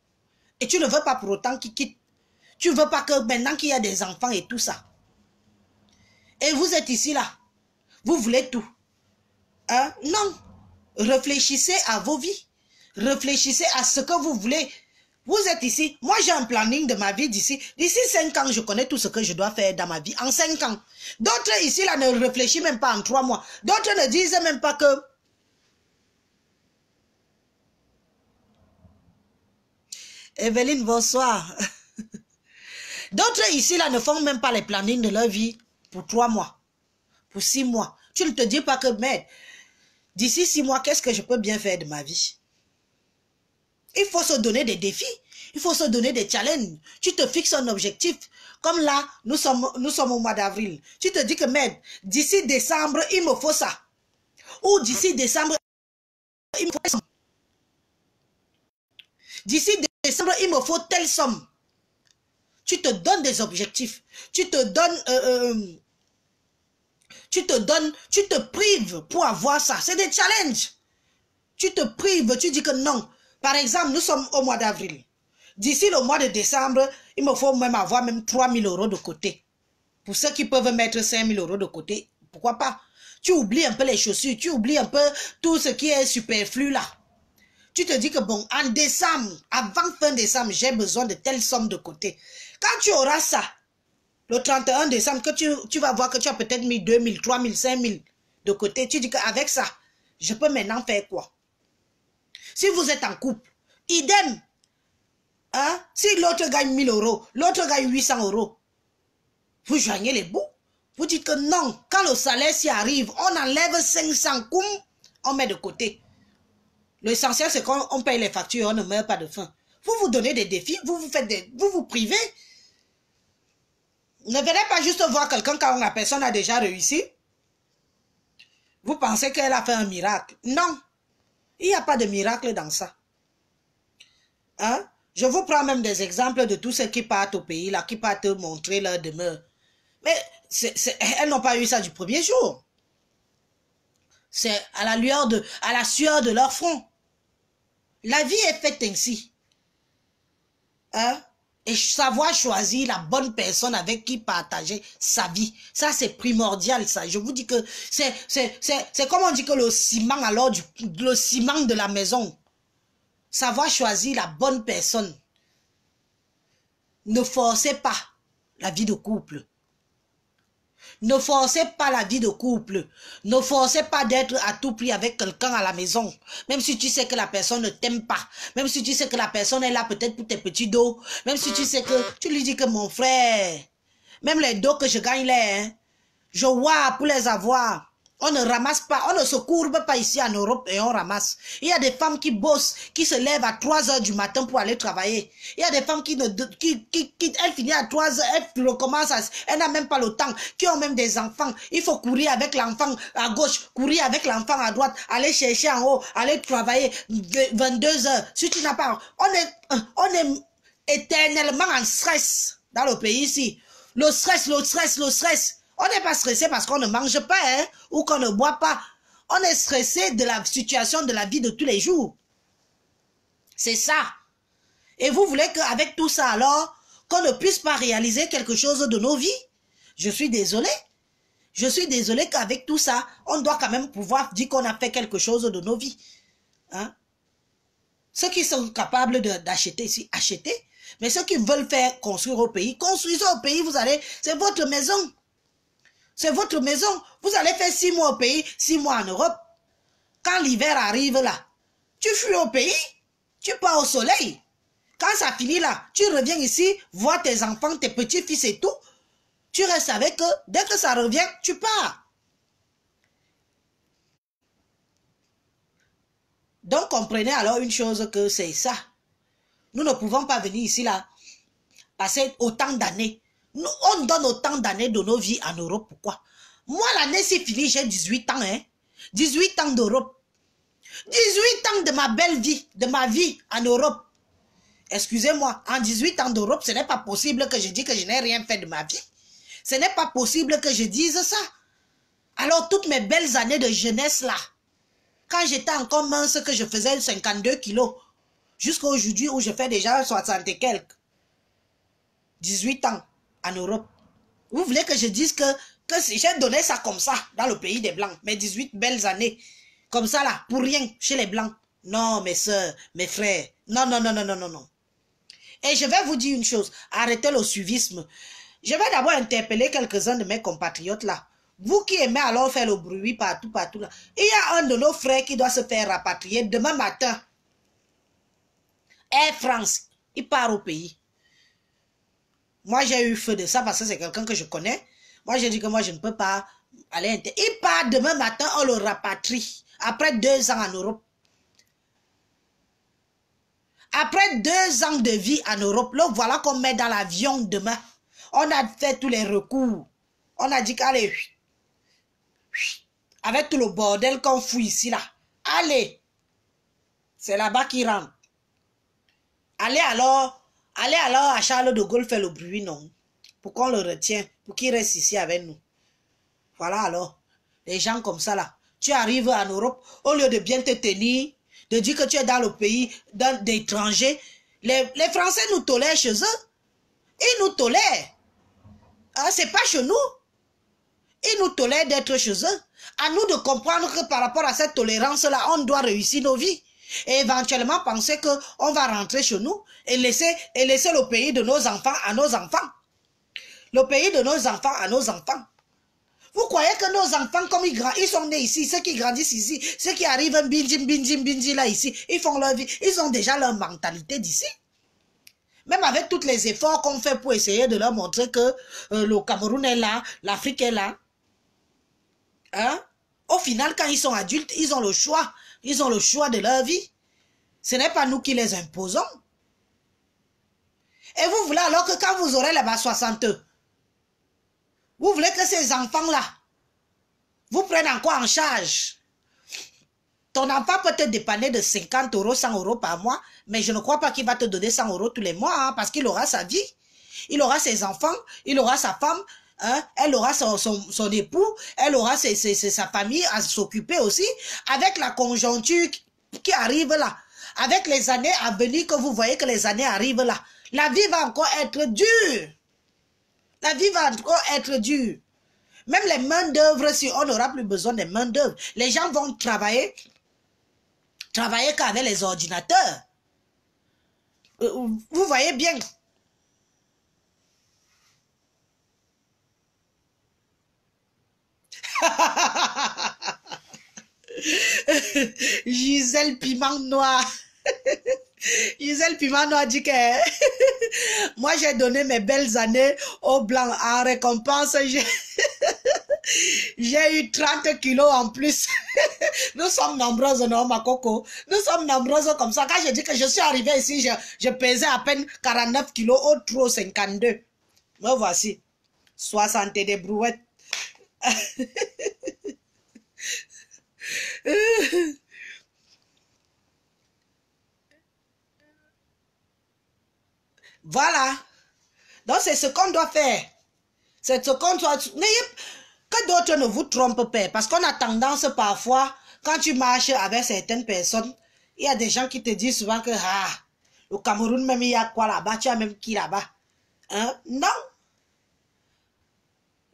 Et tu ne veux pas pour autant qu'il quitte. Tu veux pas que maintenant qu'il y a des enfants et tout ça. Et vous êtes ici là. Vous voulez tout. Hein? Non. Réfléchissez à vos vies. Réfléchissez à ce que vous voulez. Vous êtes ici. Moi, j'ai un planning de ma vie d'ici. D'ici 5 ans, je connais tout ce que je dois faire dans ma vie. En 5 ans. D'autres ici là ne réfléchissent même pas en 3 mois. D'autres ne disent même pas que... Evelyne, bonsoir. D'autres ici là ne font même pas les plannings de leur vie pour 3 mois. Pour 6 mois. Tu ne te dis pas que, mais d'ici 6 mois, qu'est-ce que je peux bien faire de ma vie? Il faut se donner des défis. Il faut se donner des challenges. Tu te fixes un objectif. Comme là, nous sommes au mois d'avril. Tu te dis que, mais d'ici décembre, il me faut ça. Ou d'ici décembre, il me faut ça. D'ici décembre, il me faut telle somme. Tu te donnes des objectifs. Tu te prives pour avoir ça. C'est des challenges. Tu te prives, tu dis que non. Par exemple, nous sommes au mois d'avril. D'ici le mois de décembre, il me faut même avoir même 3 000 € de côté. Pour ceux qui peuvent mettre 5 000 € de côté, pourquoi pas? Tu oublies un peu les chaussures, tu oublies un peu tout ce qui est superflu là. Tu te dis que bon, en décembre, avant fin décembre, j'ai besoin de telle somme de côté. Quand tu auras ça, le 31 décembre, que tu vas voir que tu as peut-être mis 2 000, 3 000, 5 000 de côté, tu dis qu'avec ça, je peux maintenant faire quoi? Si vous êtes en couple, idem. Hein? Si l'autre gagne 1 000 €, l'autre gagne 800 €, vous joignez les bouts. Vous dites que non, quand le salaire s'y arrive, on enlève 500 koum, on met de côté. L'essentiel, c'est qu'on paye les factures, on ne meurt pas de faim. Vous vous donnez des défis, vous vous privez. Ne venez pas juste voir quelqu'un quand la personne a déjà réussi. Vous pensez qu'elle a fait un miracle. Non, il n'y a pas de miracle dans ça. Hein? Je vous prends même des exemples de tous ceux qui partent au pays, là, qui partent montrer leur demeure. Mais elles n'ont pas eu ça du premier jour. C'est à la sueur de leur front. La vie est faite ainsi. Hein? Et savoir choisir la bonne personne avec qui partager sa vie. Ça, c'est primordial, ça. Je vous dis que c'est comme on dit que le ciment, alors, le ciment de la maison. Savoir choisir la bonne personne. Ne forcez pas la vie de couple. Ne forcez pas la vie de couple. Ne forcez pas d'être à tout prix avec quelqu'un à la maison. Même si tu sais que la personne ne t'aime pas. Même si tu sais que la personne est là peut-être pour tes petits dos. Même si tu sais que tu lui dis que mon frère, même les dos que je gagne là, hein, je vois pour les avoir. On ne ramasse pas, on ne se courbe pas ici en Europe et on ramasse. Il y a des femmes qui bossent, qui se lèvent à 3 h du matin pour aller travailler. Il y a des femmes qui elles finissent à 3 h, elles recommencent, elles n'ont même pas le temps, qui ont même des enfants. Il faut courir avec l'enfant à gauche, courir avec l'enfant à droite, aller chercher en haut, aller travailler 22 h. Si tu n'as pas, on est éternellement en stress dans le pays ici. Le stress. On n'est pas stressé parce qu'on ne mange pas, hein, ou qu'on ne boit pas. On est stressé de la situation de la vie de tous les jours. C'est ça. Et vous voulez qu'avec tout ça alors, qu'on ne puisse pas réaliser quelque chose de nos vies? Je suis désolée. Je suis désolée qu'avec tout ça, on doit quand même pouvoir dire qu'on a fait quelque chose de nos vies. Hein? Ceux qui sont capables d'acheter ici, achetez. Mais ceux qui veulent faire construire au pays, construisez au pays, vous allez, c'est votre maison. C'est votre maison. Vous allez faire 6 mois au pays, 6 mois en Europe. Quand l'hiver arrive là, tu fuis au pays, tu pars au soleil. Quand ça finit là, tu reviens ici, vois tes enfants, tes petits-fils et tout. Tu restes avec eux. Dès que ça revient, tu pars. Donc comprenez alors une chose que c'est ça. Nous ne pouvons pas venir ici là, passer autant d'années. On donne autant d'années de nos vies en Europe. Pourquoi? Moi, l'année c'est fini, j'ai 18 ans. Hein? 18 ans d'Europe. 18 ans de ma belle vie, de ma vie en Europe. Excusez-moi, en 18 ans d'Europe, ce n'est pas possible que je dise que je n'ai rien fait de ma vie. Ce n'est pas possible que je dise ça. Alors, toutes mes belles années de jeunesse là, quand j'étais encore mince, que je faisais 52 kilos, jusqu'à aujourd'hui où je fais déjà 60 et quelques. 18 ans en Europe. Vous voulez que je dise que j'ai donné ça comme ça dans le pays des Blancs, mes 18 belles années, comme ça là, pour rien, chez les Blancs. Non, mes soeurs, mes frères, non, non, non, non, non, non, non. Et je vais vous dire une chose, arrêtez le suivisme. Je vais d'abord interpeller quelques-uns de mes compatriotes là. Vous qui aimez alors faire le bruit partout, partout là. Il y a un de nos frères qui doit se faire rapatrier demain matin. Air France, il part au pays. Moi, j'ai eu feu de ça parce que c'est quelqu'un que je connais. Moi, j'ai dit que moi, je ne peux pas aller. Il part demain matin, on le rapatrie. Après 2 ans en Europe. Après 2 ans de vie en Europe, là, voilà qu'on met dans l'avion demain. On a fait tous les recours. On a dit qu'allez, avec tout le bordel qu'on fout ici, là. Allez. C'est là-bas qu'il rentre. Allez alors à Charles de Gaulle faire le bruit, non. Pour qu'on le retienne, pour qu'il reste ici avec nous. Voilà alors. Les gens comme ça, là. Tu arrives en Europe, au lieu de bien te tenir, de dire que tu es dans le pays d'étrangers, les Français nous tolèrent chez eux. Ils nous tolèrent. Ah, c'est pas chez nous. Ils nous tolèrent d'être chez eux. À nous de comprendre que par rapport à cette tolérance-là, on doit réussir nos vies. Et éventuellement penser qu'on va rentrer chez nous et laisser le pays de nos enfants à nos enfants. Le pays de nos enfants à nos enfants. Vous croyez que nos enfants, comme ils sont nés ici, ceux qui grandissent ici, ceux qui arrivent bindi là ici, ils font leur vie, ils ont déjà leur mentalité d'ici. Même avec tous les efforts qu'on fait pour essayer de leur montrer que le Cameroun est là, l'Afrique est là. Hein? Au final, quand ils sont adultes, ils ont le choix. Ils ont le choix de leur vie. Ce n'est pas nous qui les imposons. Et vous voulez alors que quand vous aurez là-bas 60, vous voulez que ces enfants-là vous prennent encore en charge. Ton enfant peut te dépanner de 50 €, 100 € par mois, mais je ne crois pas qu'il va te donner 100 € tous les mois, hein, parce qu'il aura sa vie. Il aura ses enfants, il aura sa femme, hein, elle aura son époux, elle aura sa famille à s'occuper aussi, avec la conjoncture qui arrive là, avec les années à venir que vous voyez que les années arrivent là. La vie va encore être dure. La vie va encore être dure. Même les mains d'œuvre, si on n'aura plus besoin des mains d'œuvre, les gens vont travailler qu'avec les ordinateurs. Vous voyez bien. Gisèle Piment Noir. Gisèle Piment Noir dit que moi j'ai donné mes belles années aux Blancs. En récompense, j'ai eu 30 kilos en plus. Nous sommes nombreuses, non, ma coco? Nous sommes nombreuses comme ça. Quand je dis que je suis arrivée ici, je pesais à peine 49 kilos, au trop 52. Me voici. 60 des brouettes. Voilà. Donc c'est ce qu'on doit faire. C'est ce qu'on doit... Que d'autres ne vous trompent pas. Parce qu'on a tendance parfois, quand tu marches avec certaines personnes, il y a des gens qui te disent souvent que le Cameroun même, il y a quoi là-bas? Tu as même qui là-bas? Hein? Non.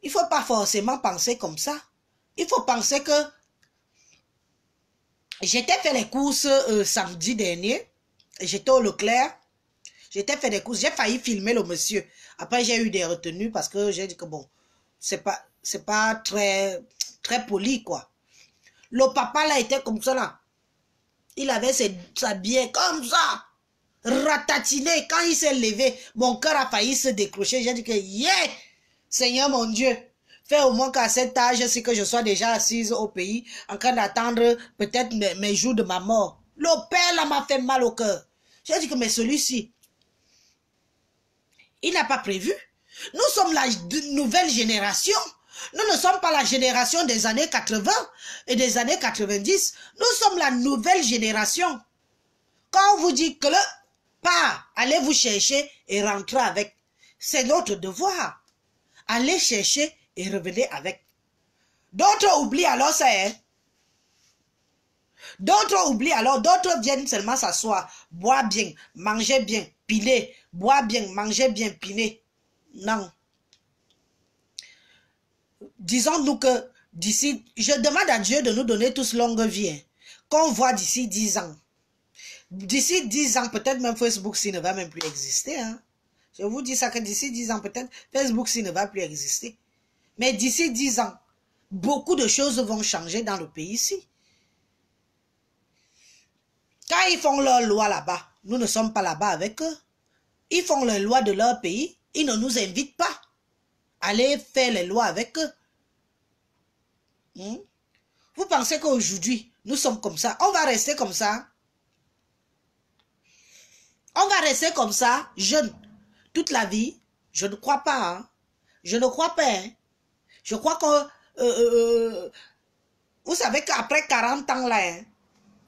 Il ne faut pas forcément penser comme ça. Il faut penser que j'étais fait les courses samedi dernier. J'étais au Leclerc. J'étais fait des courses. J'ai failli filmer le monsieur. Après, j'ai eu des retenues parce que j'ai dit que bon, c'est pas très poli, quoi. Le papa, là, était comme ça, là. Il avait sa bière comme ça. Ratatiné. Quand il s'est levé, mon cœur a failli se décrocher. J'ai dit que, yeah, Seigneur mon Dieu, fais au moins qu'à cet âge, c'est que je sois déjà assise au pays, en train d'attendre peut-être mes jours de ma mort. Le père, là, m'a fait mal au cœur. J'ai dit que, mais celui-ci, il n'a pas prévu. Nous sommes la nouvelle génération. Nous ne sommes pas la génération des années 80 et des années 90. Nous sommes la nouvelle génération. Quand on vous dit que allez vous chercher et rentrer avec. C'est notre devoir. Allez chercher et revenez avec. D'autres oublient alors ça. Hein? D'autres oublient alors. D'autres viennent seulement s'asseoir, boire bien, manger bien, piner. Boire bien, manger bien, piner. Non. Disons-nous que d'ici, je demande à Dieu de nous donner tous longue vie. Hein, qu'on voit d'ici 10 ans. D'ici 10 ans, peut-être même Facebook s'il ne va même plus exister. Hein. Je vous dis ça que d'ici 10 ans, peut-être Facebook s'il ne va plus exister. Mais d'ici 10 ans, beaucoup de choses vont changer dans le pays ici. Quand ils font leurs lois là-bas, nous ne sommes pas là-bas avec eux. Ils font les lois de leur pays. Ils ne nous invitent pas à aller faire les lois avec eux. Vous pensez qu'aujourd'hui, nous sommes comme ça? On va rester comme ça? On va rester comme ça, jeune, toute la vie? Je ne crois pas. Hein? Je ne crois pas. Hein? Je crois que... vous savez qu'après 40 ans, là, hein,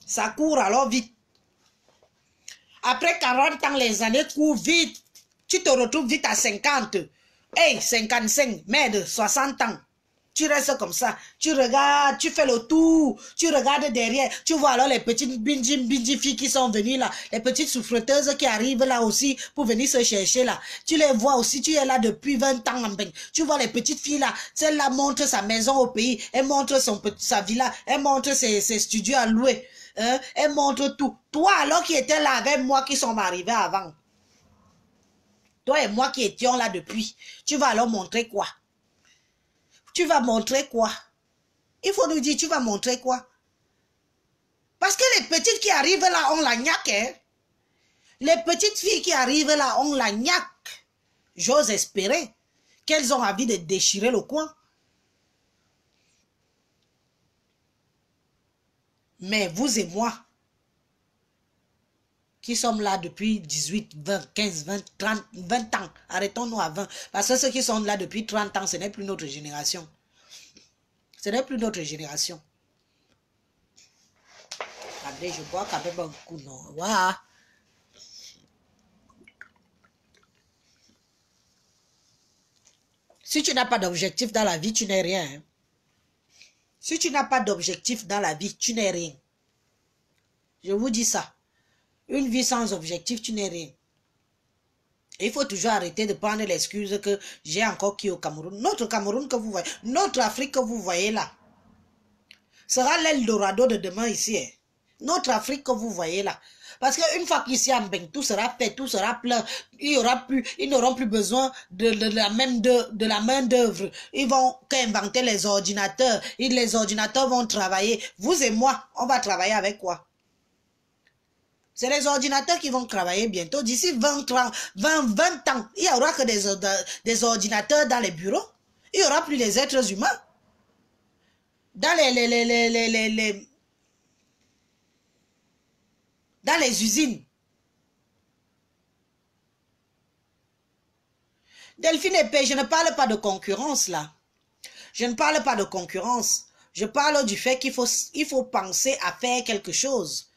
ça court alors vite. Après 40 ans, les années courent vite. Tu te retrouves vite à 50. Hey, 55, merde, 60 ans. Tu restes comme ça. Tu regardes, tu fais le tour. Tu regardes derrière. Tu vois alors les petites binji filles qui sont venues là. Les petites souffreteuses qui arrivent là aussi pour venir se chercher là. Tu les vois aussi. Tu es là depuis 20 ans. Tu vois les petites filles là. Celle-là montre sa maison au pays. Elle montre sa villa. Elle montre ses studios à louer. Hein? Elle montre tout. Toi alors qui étais là avec moi qui sont arrivés avant. Toi et moi qui étions là depuis. Tu vas alors montrer quoi? Tu vas montrer quoi? Il faut nous dire, tu vas montrer quoi? Parce que les petites qui arrivent là ont la gnaque. Hein? Les petites filles qui arrivent là ont la gnaque. J'ose espérer qu'elles ont envie de déchirer le coin. Mais vous et moi, qui sommes là depuis 18, 20, 15, 20, 30, 20 ans. Arrêtons-nous à 20. Parce que ceux qui sont là depuis 30 ans, ce n'est plus notre génération. Ce n'est plus notre génération. Après, je bois quand même un coup, non. Waouh. Si tu n'as pas d'objectif dans la vie, tu n'es rien. Hein. Si tu n'as pas d'objectif dans la vie, tu n'es rien. Je vous dis ça. Une vie sans objectif, tu n'es rien. Il faut toujours arrêter de prendre l'excuse que j'ai encore qui au Cameroun. Notre Cameroun que vous voyez, notre Afrique que vous voyez là, sera l'Eldorado de demain ici. Hein. Notre Afrique que vous voyez là. Parce qu'une fois qu'ici en Beng, tout sera fait, tout sera plein. Ils n'auront plus besoin de la main d'œuvre. Ils vont qu'inventer les ordinateurs. Et les ordinateurs vont travailler. Vous et moi, on va travailler avec quoi? C'est les ordinateurs qui vont travailler bientôt. D'ici 20 ans, il n'y aura que des ordinateurs dans les bureaux. Il n'y aura plus les êtres humains. Dans dans les usines. Delphine Epée, je ne parle pas de concurrence là. Je ne parle pas de concurrence. Je parle du fait qu'il faut penser à faire quelque chose.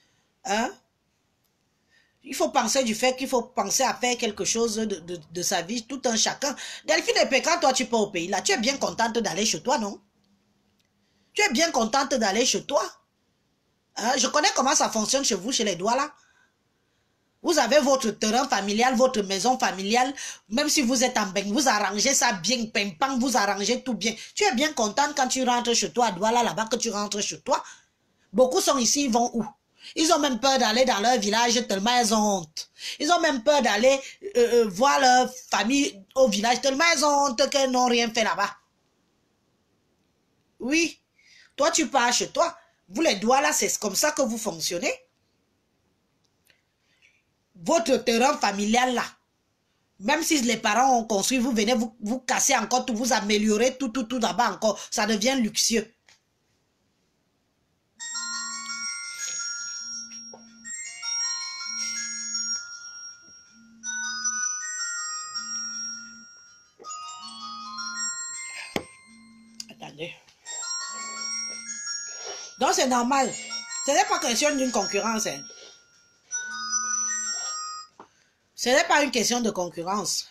Hein? Il faut penser du fait qu'il faut penser à faire quelque chose de sa vie, tout un chacun. Delphine Epée, quand toi tu pars au pays là, tu es bien contente d'aller chez toi, non? Tu es bien contente d'aller chez toi? Hein? Je connais comment ça fonctionne chez vous, chez les Douala. Vous avez votre terrain familial, votre maison familiale. Même si vous êtes en Beng, vous arrangez ça bien, pimpant, vous arrangez tout bien. Tu es bien contente quand tu rentres chez toi à Douala, là-bas, que tu rentres chez toi. Beaucoup sont ici, ils vont où? Ils ont même peur d'aller dans leur village tellement ils ont honte. Ils ont même peur d'aller voir leur famille au village tellement ils ont honte qu'elles n'ont rien fait là-bas. Oui, toi tu pars chez toi. Vous les Douala, c'est comme ça que vous fonctionnez. Votre terrain familial là, même si les parents ont construit, vous venez vous casser encore tout, vous améliorez tout là-bas encore. Ça devient luxueux. Attendez. Donc c'est normal. Ce n'est pas question d'une concurrence. Hein. Ce n'est pas une question de concurrence.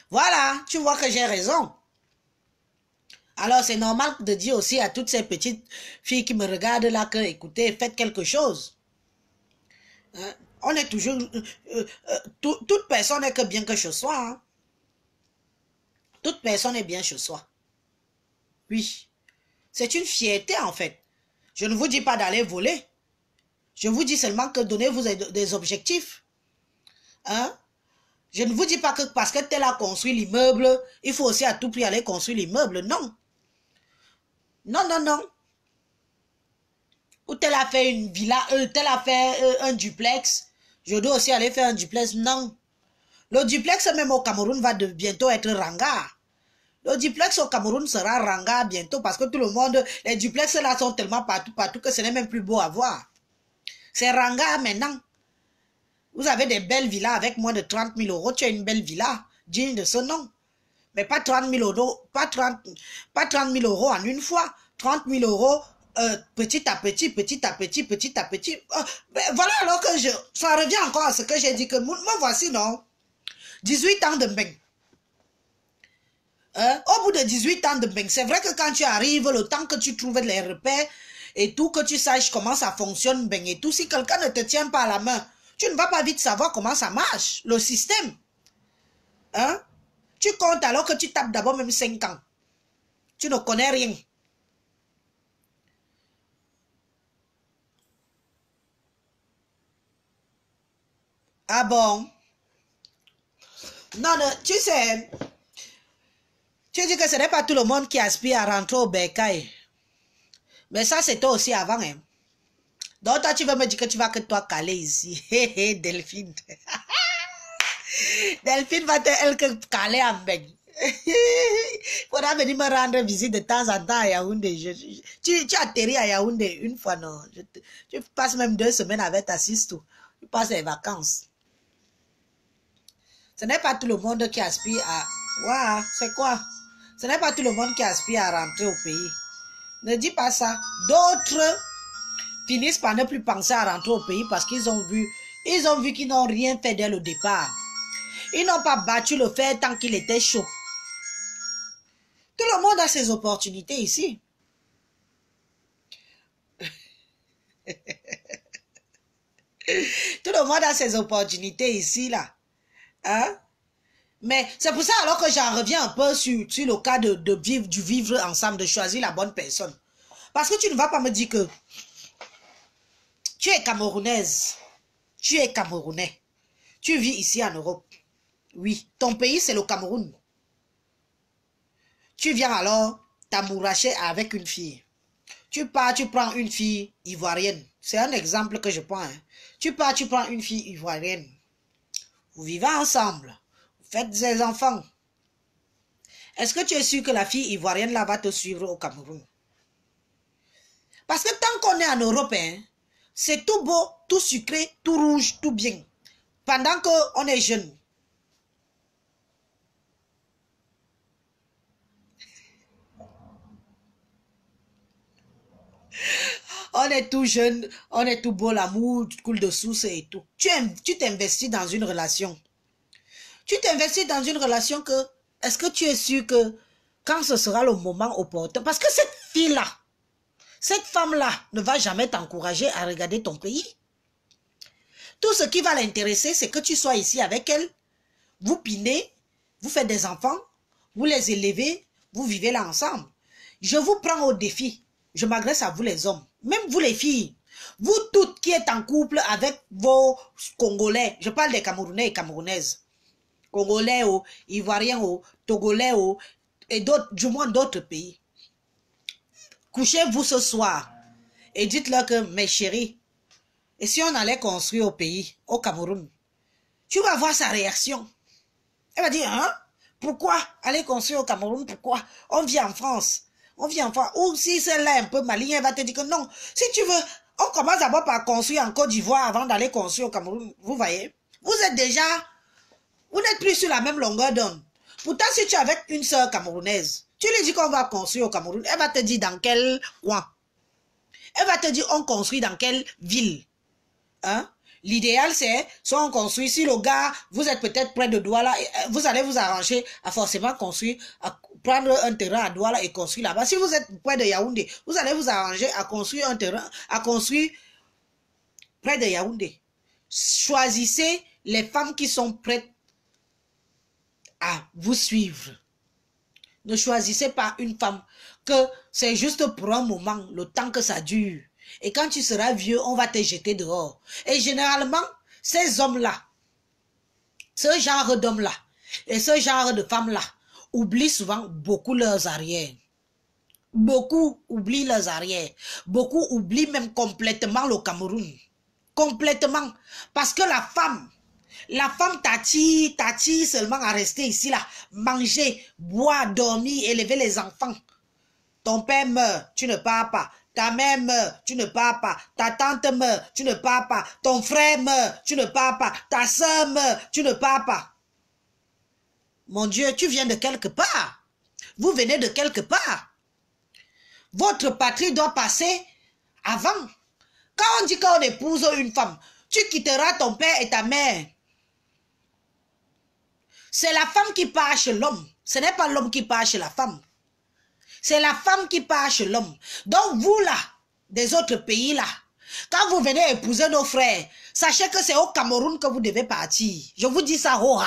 Voilà, tu vois que j'ai raison. Alors c'est normal de dire aussi à toutes ces petites filles qui me regardent là que, écoutez, faites quelque chose. Hein? On est toujours... toute personne n'est que bien que chez soi. Hein. Toute personne est bien chez soi. Oui. C'est une fierté en fait. Je ne vous dis pas d'aller voler. Je vous dis seulement que donnez-vous des objectifs. Hein? Je ne vous dis pas que parce que tel a construit l'immeuble, il faut aussi à tout prix aller construire l'immeuble. Non. Non, non, non. Ou tel a fait une villa, tel a fait un duplex. Je dois aussi aller faire un duplex. Non. Le duplex même au Cameroun va bientôt être ranga. Le duplex au Cameroun sera ranga bientôt parce que tout le monde, les duplex là sont tellement partout, partout que ce n'est même plus beau à voir. C'est ranga maintenant. Vous avez des belles villas avec moins de 30 000 euros. Tu as une belle villa digne de ce nom. Mais pas 30 000 euros, pas 30 000 euros en une fois. 30 000 euros petit à petit, petit à petit, petit à petit. Voilà alors que ça revient encore à ce que j'ai dit que moi voici, non? 18 ans de bain. Au bout de 18 ans de bain, c'est vrai que quand tu arrives, le temps que tu trouves les repères et tout, que tu saches comment ça fonctionne, ben et tout, si quelqu'un ne te tient pas à la main, tu ne vas pas vite savoir comment ça marche, le système. Hein? Tu comptes alors que tu tapes d'abord même 5 ans. Tu ne connais rien. Ah bon? Non, non, tu sais, tu dis que ce n'est pas tout le monde qui aspire à rentrer au bercail. Mais ça, c'était aussi avant. Hein. Donc, toi, tu veux me dire que tu vas que toi caler ici. Hé, hé, Delphine. Delphine va te elle que caler en bec. Faudra venir me rendre visite de temps en temps à Yaoundé. Tu atterris à Yaoundé une fois, non. Tu passes même 2 semaines avec ta sister. Tu passes les vacances. Ce n'est pas tout le monde qui aspire à... Waouh, c'est quoi? Ce n'est pas tout le monde qui aspire à rentrer au pays. Ne dis pas ça. D'autres finissent par ne plus penser à rentrer au pays parce qu'ils ont vu qu'ils n'ont rien fait dès le départ. Ils n'ont pas battu le fer tant qu'il était chaud. Tout le monde a ses opportunités ici. Tout le monde a ses opportunités ici, là. Hein? Mais c'est pour ça alors que j'en reviens un peu sur le cas du vivre ensemble, de choisir la bonne personne. Parce que tu ne vas pas me dire que tu es camerounaise, tu es camerounais, tu vis ici en Europe. Oui, ton pays c'est le Cameroun. Tu viens alors t'amouracher avec une fille. Tu pars, tu prends une fille ivoirienne. C'est un exemple que je prends. Hein. Tu pars, tu prends une fille ivoirienne. Vous vivez ensemble. Vous faites des enfants. Est-ce que tu es sûr que la fille ivoirienne là va te suivre au Cameroun? Parce que tant qu'on est en Europe, hein, c'est tout beau, tout sucré, tout rouge, tout bien. Pendant qu'on est jeune. On est tout jeune, on est tout beau, l'amour coule de source et tout. Tu t'investis dans une relation. Tu t'investis dans une relation que, est-ce que tu es sûr que quand ce sera le moment opportun, parce que cette fille-là, cette femme-là ne va jamais t'encourager à regarder ton pays. Tout ce qui va l'intéresser, c'est que tu sois ici avec elle, vous pinez, vous faites des enfants, vous les élevez, vous vivez là ensemble. Je vous prends au défi. Je m'adresse à vous les hommes, même vous les filles. Vous toutes qui êtes en couple avec vos Congolais, je parle des Camerounais et Camerounaises, Congolais, Ivoiriens, Togolais et d'autres, du moins d'autres pays. Couchez-vous ce soir et dites-leur que, mes chéris, et si on allait construire au pays, au Cameroun, tu vas voir sa réaction. Elle va dire, hein? Pourquoi aller construire au Cameroun? Pourquoi? On vit en France. On vit en France. Ou si celle-là est un peu maligne, elle va te dire que non. Si tu veux, on commence d'abord par construire en Côte d'Ivoire avant d'aller construire au Cameroun. Vous voyez? Vous êtes déjà... Vous n'êtes plus sur la même longueur d'onde. Pourtant, si tu es avec une sœur camerounaise, tu lui dis qu'on va construire au Cameroun, elle va te dire dans quel coin. Elle va te dire on construit dans quelle ville. Hein? L'idéal, c'est soit on construit, si le gars, vous êtes peut-être près de Douala, vous allez vous arranger à forcément construire, à prendre un terrain à Douala et construire là-bas. Si vous êtes près de Yaoundé, vous allez vous arranger à construire un terrain, à construire près de Yaoundé. choisissez les femmes qui sont prêtes à vous suivre. Ne choisissez pas une femme que c'est juste pour un moment, le temps que ça dure. Et quand tu seras vieux, on va te jeter dehors. Et généralement, ces hommes-là, ce genre d'hommes-là et ce genre de femmes-là oublient souvent beaucoup leurs arrières. Beaucoup oublient leurs arrières. Beaucoup oublient même complètement le Cameroun. Complètement. Parce que la femme t'attire seulement à rester ici là. Manger, boire, dormir, élever les enfants. Ton père meurt, tu ne pars pas. Ta mère meurt, tu ne pars pas. Ta tante meurt, tu ne pars pas. Ton frère meurt, tu ne pars pas. Ta soeur meurt, tu ne pars pas. Mon Dieu, tu viens de quelque part. Vous venez de quelque part. Votre patrie doit passer avant. Quand on dit qu'on épouse une femme, tu quitteras ton père et ta mère. C'est la femme qui part chez l'homme. Ce n'est pas l'homme qui part chez la femme. C'est la femme qui part chez l'homme. Donc vous là, des autres pays là, quand vous venez épouser nos frères, sachez que c'est au Cameroun que vous devez partir. Je vous dis ça, oh,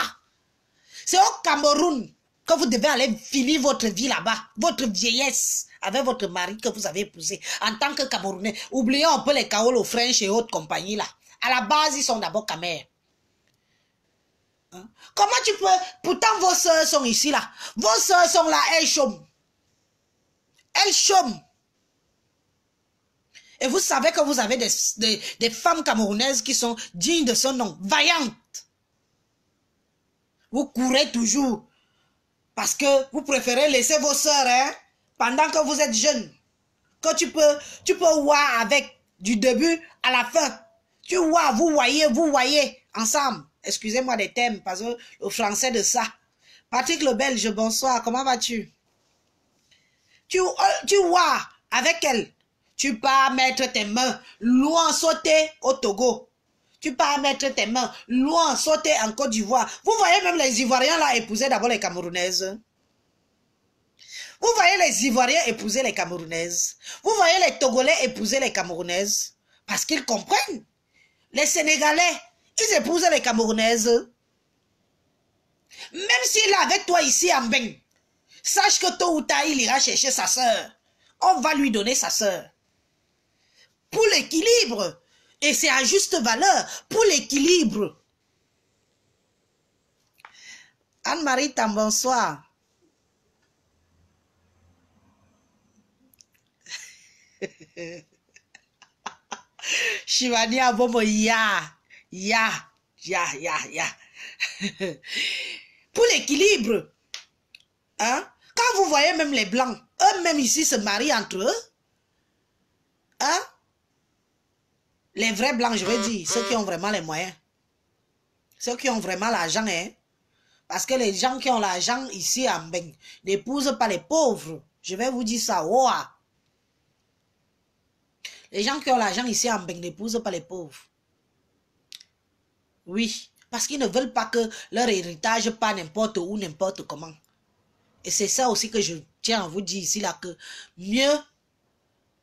c'est au Cameroun que vous devez aller finir votre vie là-bas, votre vieillesse, avec votre mari que vous avez épousé en tant que Camerounais. Oubliez un peu les Kaolo French et autres compagnies là. À la base, ils sont d'abord Camers. Hein? Comment tu peux... Pourtant, vos soeurs sont ici là. Vos soeurs sont là, elles chôment. Elles chôment. Et vous savez que vous avez des femmes camerounaises qui sont dignes de ce nom, vaillantes. Vous courez toujours. Parce que vous préférez laisser vos soeurs, hein, pendant que vous êtes jeunes. Que tu peux voir avec du début à la fin. Tu vois, vous voyez, ensemble. Excusez-moi des thèmes, parce que le français de ça. Patrick le Belge, bonsoir, comment vas-tu? Tu vois, avec elle, tu pars mettre tes mains loin sauter au Togo. Tu pars mettre tes mains loin sauter en Côte d'Ivoire. Vous voyez même les Ivoiriens là épouser d'abord les Camerounaises. Vous voyez les Ivoiriens épouser les Camerounaises. Vous voyez les Togolais épouser les Camerounaises. Parce qu'ils comprennent. Les Sénégalais, ils épousent les Camerounaises. Même s'il est avec toi ici en Beng, sache que tôt ou tard, il ira chercher sa sœur. On va lui donner sa sœur. Pour l'équilibre. Et c'est à juste valeur. Pour l'équilibre. Anne-Marie, bonsoir. Chivania Bomo, ya. Pour l'équilibre, hein? Quand vous voyez même les blancs, eux-mêmes ici se marient entre eux, hein? Les vrais blancs, je veux dire, ceux qui ont vraiment les moyens, ceux qui ont vraiment l'argent, hein? Parce que les gens qui ont l'argent ici en Beng n'épousent pas les pauvres. Je vais vous dire ça, wow. Les gens qui ont l'argent ici en Beng n'épousent pas les pauvres. Oui, parce qu'ils ne veulent pas que leur héritage parte n'importe où, n'importe comment. Et c'est ça aussi que je tiens à vous dire ici, là, que mieux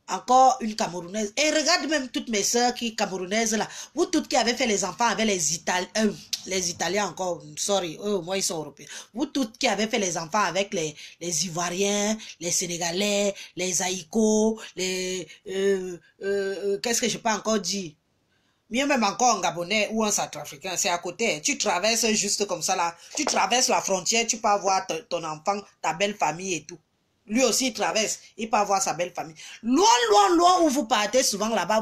encore une Camerounaise. Et regarde même toutes mes soeurs qui camerounaises, là. Vous toutes qui avez fait les enfants avec les Italiens encore, sorry, moi ils sont européens. Vous toutes qui avez fait les enfants avec les Ivoiriens, les Sénégalais, les Haïkos, les... qu'est-ce que je peux encore dire? Mieux même encore en Gabonais ou en Centrafricain, c'est à côté. Tu traverses juste comme ça là. Tu traverses la frontière, tu peux voir ton enfant, ta belle famille et tout. Lui aussi il traverse, il peut voir sa belle famille. Loin où vous partez souvent là-bas,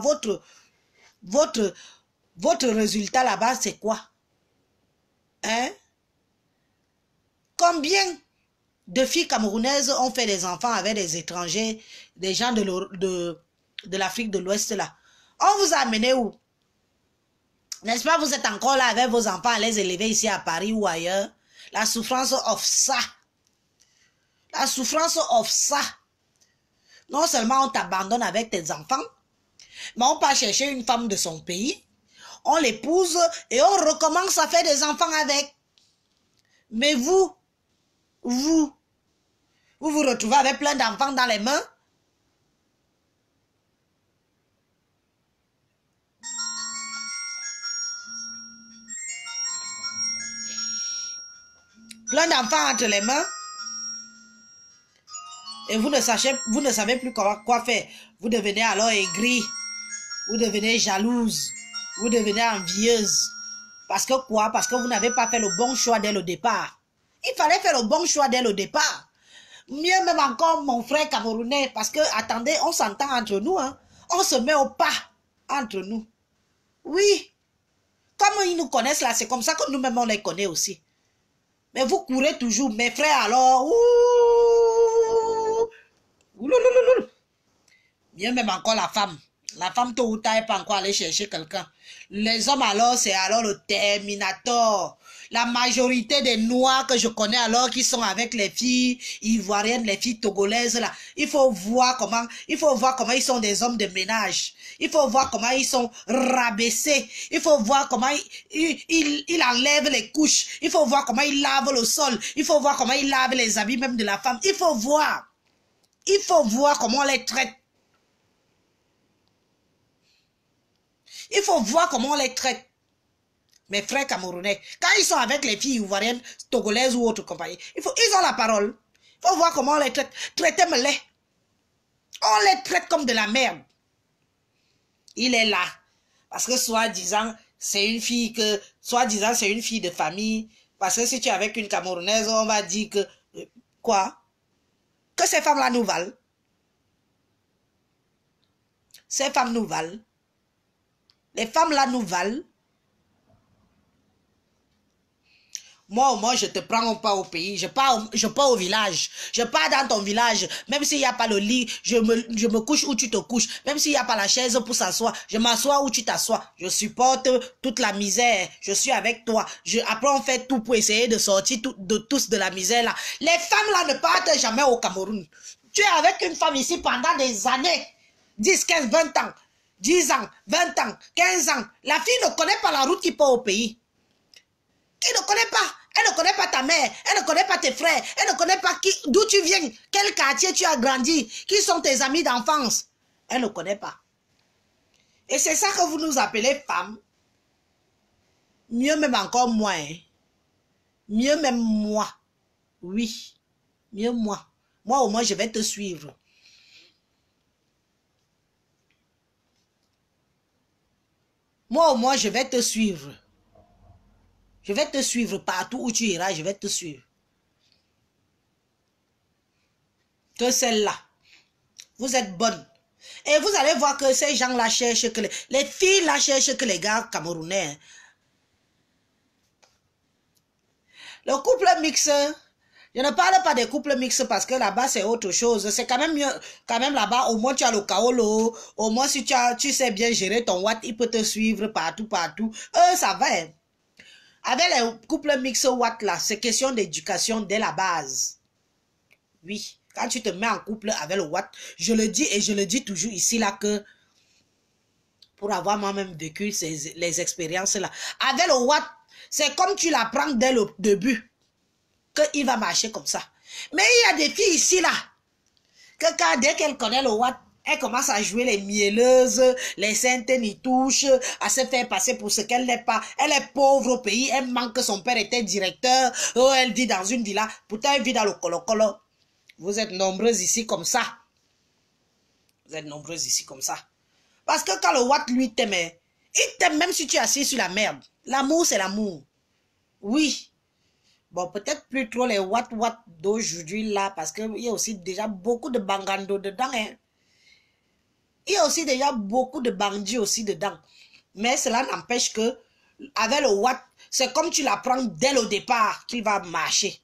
votre résultat là-bas c'est quoi? Hein? Combien de filles camerounaises ont fait des enfants avec des étrangers, des gens de l'Afrique de l'Ouest là? On vous a amené où? N'est-ce pas, vous êtes encore là avec vos enfants à les élever ici à Paris ou ailleurs? La souffrance of ça. La souffrance of ça. Non seulement on t'abandonne avec tes enfants, mais on part chercher une femme de son pays, on l'épouse et on recommence à faire des enfants avec. Mais vous vous retrouvez avec plein d'enfants dans les mains. Plein d'enfants entre les mains. Et vous ne savez plus quoi faire. Vous devenez alors aigri. Vous devenez jalouse. Vous devenez envieuse. Parce que quoi? Parce que vous n'avez pas fait le bon choix dès le départ. Il fallait faire le bon choix dès le départ. Mieux même encore mon frère camerounais. Parce que, attendez, on s'entend entre nous. Hein. On se met au pas entre nous. Oui. Comme ils nous connaissent là, c'est comme ça que nous-mêmes on les connaît aussi. Mais vous courez toujours. Mes frères alors. Mieux même encore la femme. La femme tôt ou tard n'est pas encore allée chercher quelqu'un. Les hommes alors, c'est alors le Terminator. La majorité des Noirs que je connais alors qui sont avec les filles ivoiriennes, les filles togolaises là. Il faut voir comment ils sont des hommes de ménage. Il faut voir comment ils sont rabaissés. Il faut voir comment ils enlèvent les couches. Il faut voir comment ils lavent le sol. Il faut voir comment ils lavent les habits même de la femme. Il faut voir. Il faut voir comment on les traite. Il faut voir comment on les traite. Mes frères camerounais, quand ils sont avec les filles ivoiriennes, togolaises ou autres compagnies, ils ont la parole. Il faut voir comment on les traite. Traitez-moi-les. On les traite comme de la merde. Il est là. Parce que soi-disant, c'est une fille de famille. Parce que si tu es avec une Camerounaise, on va dire que... quoi? Que ces femmes-là nous valent. Ces femmes nous valent. Les femmes-là nous valent. Moi, au moins, je te prends pas au pays. Je pars au village. Je pars dans ton village. Même s'il n'y a pas le lit, je me couche où tu te couches. Même s'il n'y a pas la chaise pour s'asseoir, je m'assois où tu t'assois. Je supporte toute la misère. Je suis avec toi. Après, on fait tout pour essayer de sortir tous de la misère là. Les femmes là ne partent jamais au Cameroun. Tu es avec une femme ici pendant des années. 10, 15, 20 ans. 10 ans, 20 ans, 15 ans. La fille ne connaît pas la route qui part au pays. Elle ne connaît pas. Elle ne connaît pas ta mère. Elle ne connaît pas tes frères. Elle ne connaît pas d'où tu viens. Quel quartier tu as grandi. Qui sont tes amis d'enfance. Elle ne connaît pas. Et c'est ça que vous nous appelez femmes. Mieux même encore moi. Hein. Mieux même moi. Oui. Mieux moi. Moi au moins je vais te suivre. Moi au moins je vais te suivre. Je vais te suivre partout où tu iras, je vais te suivre. Que celle-là, vous êtes bonne. Et vous allez voir que ces gens-là cherchent que les filles-là cherchent que les gars camerounais. Hein. Le couple mixte, je ne parle pas des couples mixtes parce que là-bas c'est autre chose. C'est quand même mieux, quand même là-bas, au moins tu as le kaolo. Au moins si tu sais bien gérer ton watt, il peut te suivre partout. Ça va. Hein. Avec les couples mixtes Watt là, c'est question d'éducation dès la base. Oui, quand tu te mets en couple avec le Watt, je le dis et je le dis toujours ici là que pour avoir moi-même vécu les expériences là. Avec le Watt, c'est comme tu l'apprends dès le début qu'il va marcher comme ça. Mais il y a des filles ici là que dès qu'elle connaît le Watt, elle commence à jouer les mielleuses, les saintes n'y touchent, à se faire passer pour ce qu'elle n'est pas. Elle est pauvre au pays, elle manque que son père était directeur, elle vit dans une villa, pourtant elle vit dans le colo-colo. Vous êtes nombreuses ici comme ça. Vous êtes nombreuses ici comme ça. Parce que quand le Watt lui t'aime, il t'aime même si tu es assis sur la merde. L'amour, c'est l'amour. Oui. Bon, peut-être plus trop les Watt d'aujourd'hui là, parce qu'il y a aussi déjà beaucoup de bangando dedans, hein. Il y a aussi déjà beaucoup de bandits aussi dedans. Mais cela n'empêche que, avec le Watt, c'est comme tu l'apprends dès le départ qu'il va marcher.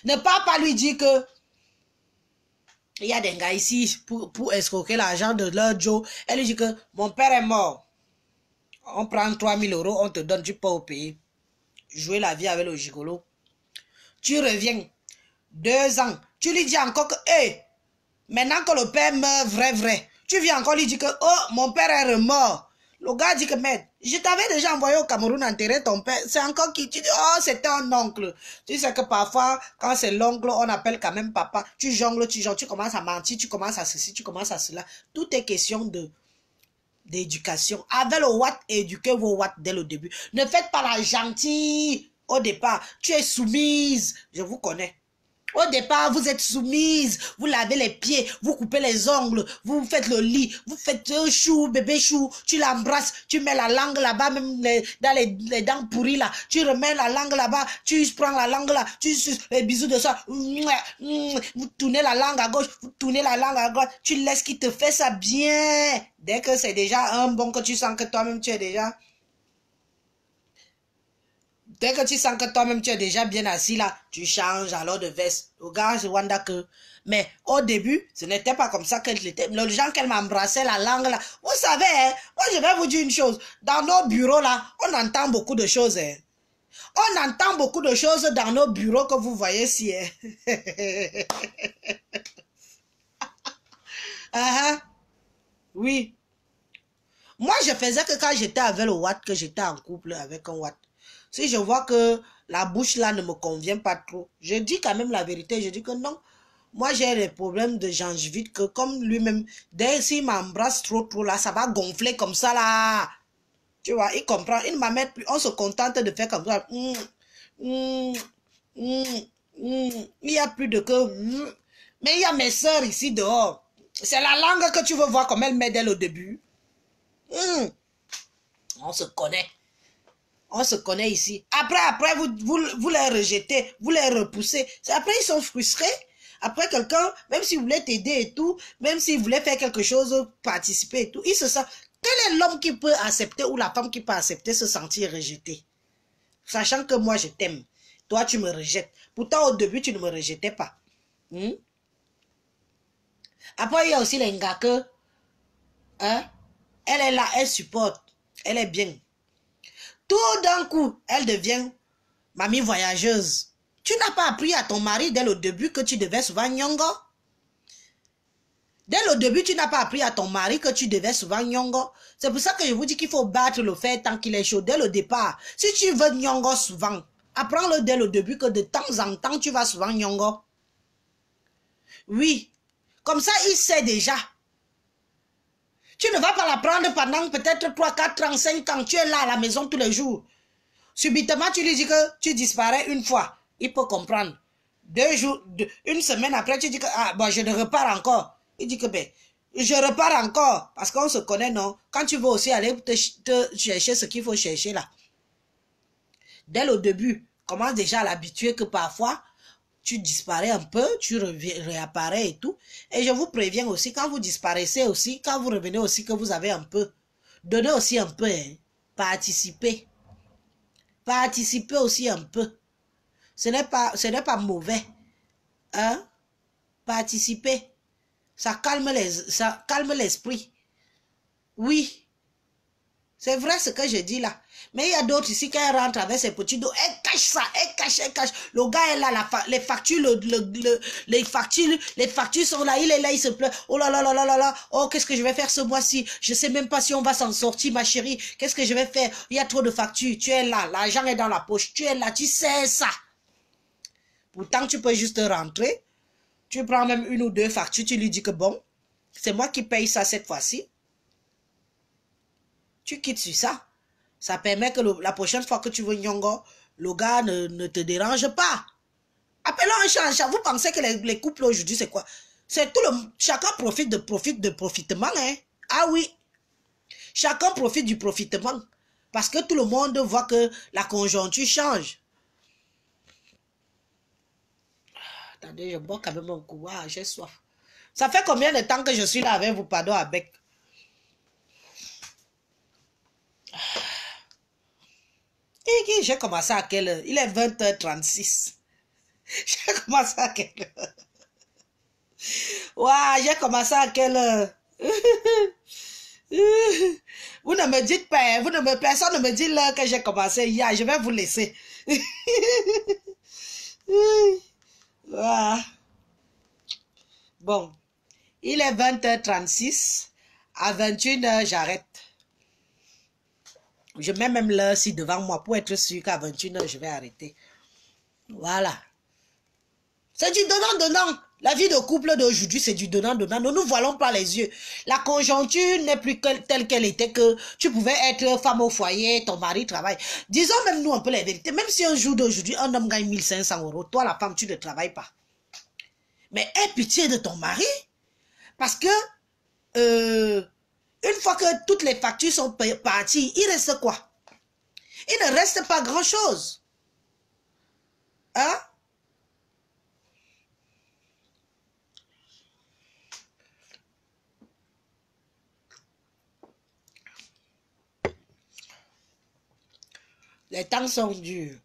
Ne pas lui dire que il y a des gars ici pour escroquer l'argent de leur Joe. Elle lui dit que mon père est mort. On prend 3000 €, on te donne du pain au pays. Jouer la vie avec le gigolo. Tu reviens. 2 ans. Tu lui dis encore que, hey, maintenant que le père meurt vrai. Tu viens encore lui dire que, oh, mon père est mort. Le gars dit que, merde, je t'avais déjà envoyé au Cameroun enterrer ton père. C'est encore qui? Tu dis, oh, c'était un oncle. Tu sais que parfois, quand c'est l'oncle, on appelle quand même papa. Tu jongles, tu commences à mentir, tu commences à ceci, tu commences à cela. Tout est question d'éducation. Avec le Watt, éduquez vos Watt dès le début. Ne faites pas la gentille Au départ, tu es soumise. Je vous connais. Au départ, vous êtes soumise, vous lavez les pieds, vous coupez les ongles, vous faites le lit, vous faites chou, bébé chou, tu l'embrasses, tu mets la langue là-bas, même dans les dents pourries là, tu remets la langue là-bas, tu prends la langue là, tu suces les bisous de ça, vous tournez la langue à gauche, vous tournez la langue à droite, tu laisses qu'il te fait ça bien. Dès que c'est déjà un bon que tu sens que toi-même tu es déjà... Dès que tu sens que toi-même tu es déjà bien assis là, tu changes alors de veste. Regarde, Wanda que... Mais au début, ce n'était pas comme ça qu'elle était. Le gens qu'elle m'embrassait la langue là. Vous savez, hein, moi je vais vous dire une chose. Dans nos bureaux là, on entend beaucoup de choses. Hein. On entend beaucoup de choses dans nos bureaux que vous voyez ici. Hein. Oui. Moi, je faisais que quand j'étais avec le Watt, que j'étais en couple avec un Watt. Si je vois que la bouche là ne me convient pas trop, je dis quand même la vérité. Je dis que non. Moi, j'ai des problèmes de gingivite que comme lui-même, dès s'il m'embrasse trop là, ça va gonfler comme ça là. Tu vois, il comprend. Il ne m'amène plus. On se contente de faire comme ça. Il n'y a plus de que... Mais il y a mes soeurs ici dehors. C'est la langue que tu veux voir comme elle met dès le début. On se connaît. On se connaît ici. Après, vous les rejetez, vous les repoussez. Après, ils sont frustrés. Après, quelqu'un, même s'il voulait t'aider et tout, même s'il voulait faire quelque chose, participer et tout, il se sent... Quel est l'homme qui peut accepter ou la femme qui peut accepter se sentir rejeté? Sachant que moi, je t'aime. Toi, tu me rejettes. Pourtant, au début, tu ne me rejetais pas. Après, il y a aussi les gars que... Hein? Elle est là, elle supporte. Elle est bien. Tout d'un coup, elle devient mamie voyageuse. Tu n'as pas appris à ton mari dès le début que tu devais souvent nyongo. Dès le début, tu n'as pas appris à ton mari que tu devais souvent nyongo. C'est pour ça que je vous dis qu'il faut battre le fer tant qu'il est chaud. Dès le départ, si tu veux nyongo souvent, apprends-le dès le début que de temps en temps, tu vas souvent nyongo. Oui, comme ça, il sait déjà. Tu ne vas pas l'apprendre pendant peut-être 3, 4 ans, 5 ans. Tu es là à la maison tous les jours. Subitement, tu lui dis que tu disparais une fois. Il peut comprendre. 2 jours, une semaine après, tu dis que ah, bon, je ne repars encore. Il dit que ben, je repars encore. Parce qu'on se connaît, non? Quand tu veux aussi aller te chercher ce qu'il faut chercher là. Dès le début, commence déjà à l'habituer que parfois, tu disparais un peu, tu réapparais et tout. Et je vous préviens aussi, quand vous disparaissez aussi, quand vous revenez aussi, que vous avez un peu, donnez aussi un peu, hein, participez. Participez aussi un peu. Ce n'est pas mauvais. Hein? Participer. Ça calme l'esprit. Oui. C'est vrai ce que je dis là. Mais il y a d'autres ici, quand elle rentre avec ses petits dos, elle cache ça, elle cache. Le gars est là, les factures, les factures sont là, il est là, il se plaint. Oh là là là là là là, oh qu'est-ce que je vais faire ce mois-ci? Je sais même pas si on va s'en sortir, ma chérie. Qu'est-ce que je vais faire? Il y a trop de factures. Tu es là, l'argent est dans la poche. Tu es là, tu sais ça. Pourtant, tu peux juste rentrer. Tu prends même 1 ou 2 factures, tu lui dis que bon, c'est moi qui paye ça cette fois-ci. Tu quittes sur ça. Ça permet que la prochaine fois que tu veux nyongo, le gars ne te dérange pas. Appelons un chat. Vous pensez que les couples aujourd'hui, c'est quoi? C'est tout le... Chacun profite de profitement. Hein? Ah oui. Chacun profite du profitement. Parce que tout le monde voit que la conjoncture change. Attendez, je bois quand même un coup. Ah, j'ai soif. Ça fait combien de temps que je suis là avec vous, pardon, avec... J'ai commencé à quelle heure? Il est 20h36. J'ai commencé à quelle heure? Waouh, j'ai commencé à quelle heure? Vous ne me dites pas, personne ne me dit l'heure que j'ai commencé hier. Je vais vous laisser. Wow. Bon, il est 20h36. À 21h, j'arrête. Je mets même l'heure ci devant moi pour être sûr qu'à 21h, je vais arrêter. Voilà. C'est du donnant. La vie de couple d'aujourd'hui, c'est du donnant-donnant. Ne nous voilons pas les yeux. La conjoncture n'est plus telle qu'elle était, que tu pouvais être femme au foyer, ton mari travaille. Disons même nous un peu la vérité. Même si un jour d'aujourd'hui, un homme gagne 1 500 €, toi la femme, tu ne travailles pas. Mais aie pitié de ton mari. Parce que, une fois que toutes les factures sont parties, il reste quoi? Il ne reste pas grand-chose. Hein? Les temps sont durs.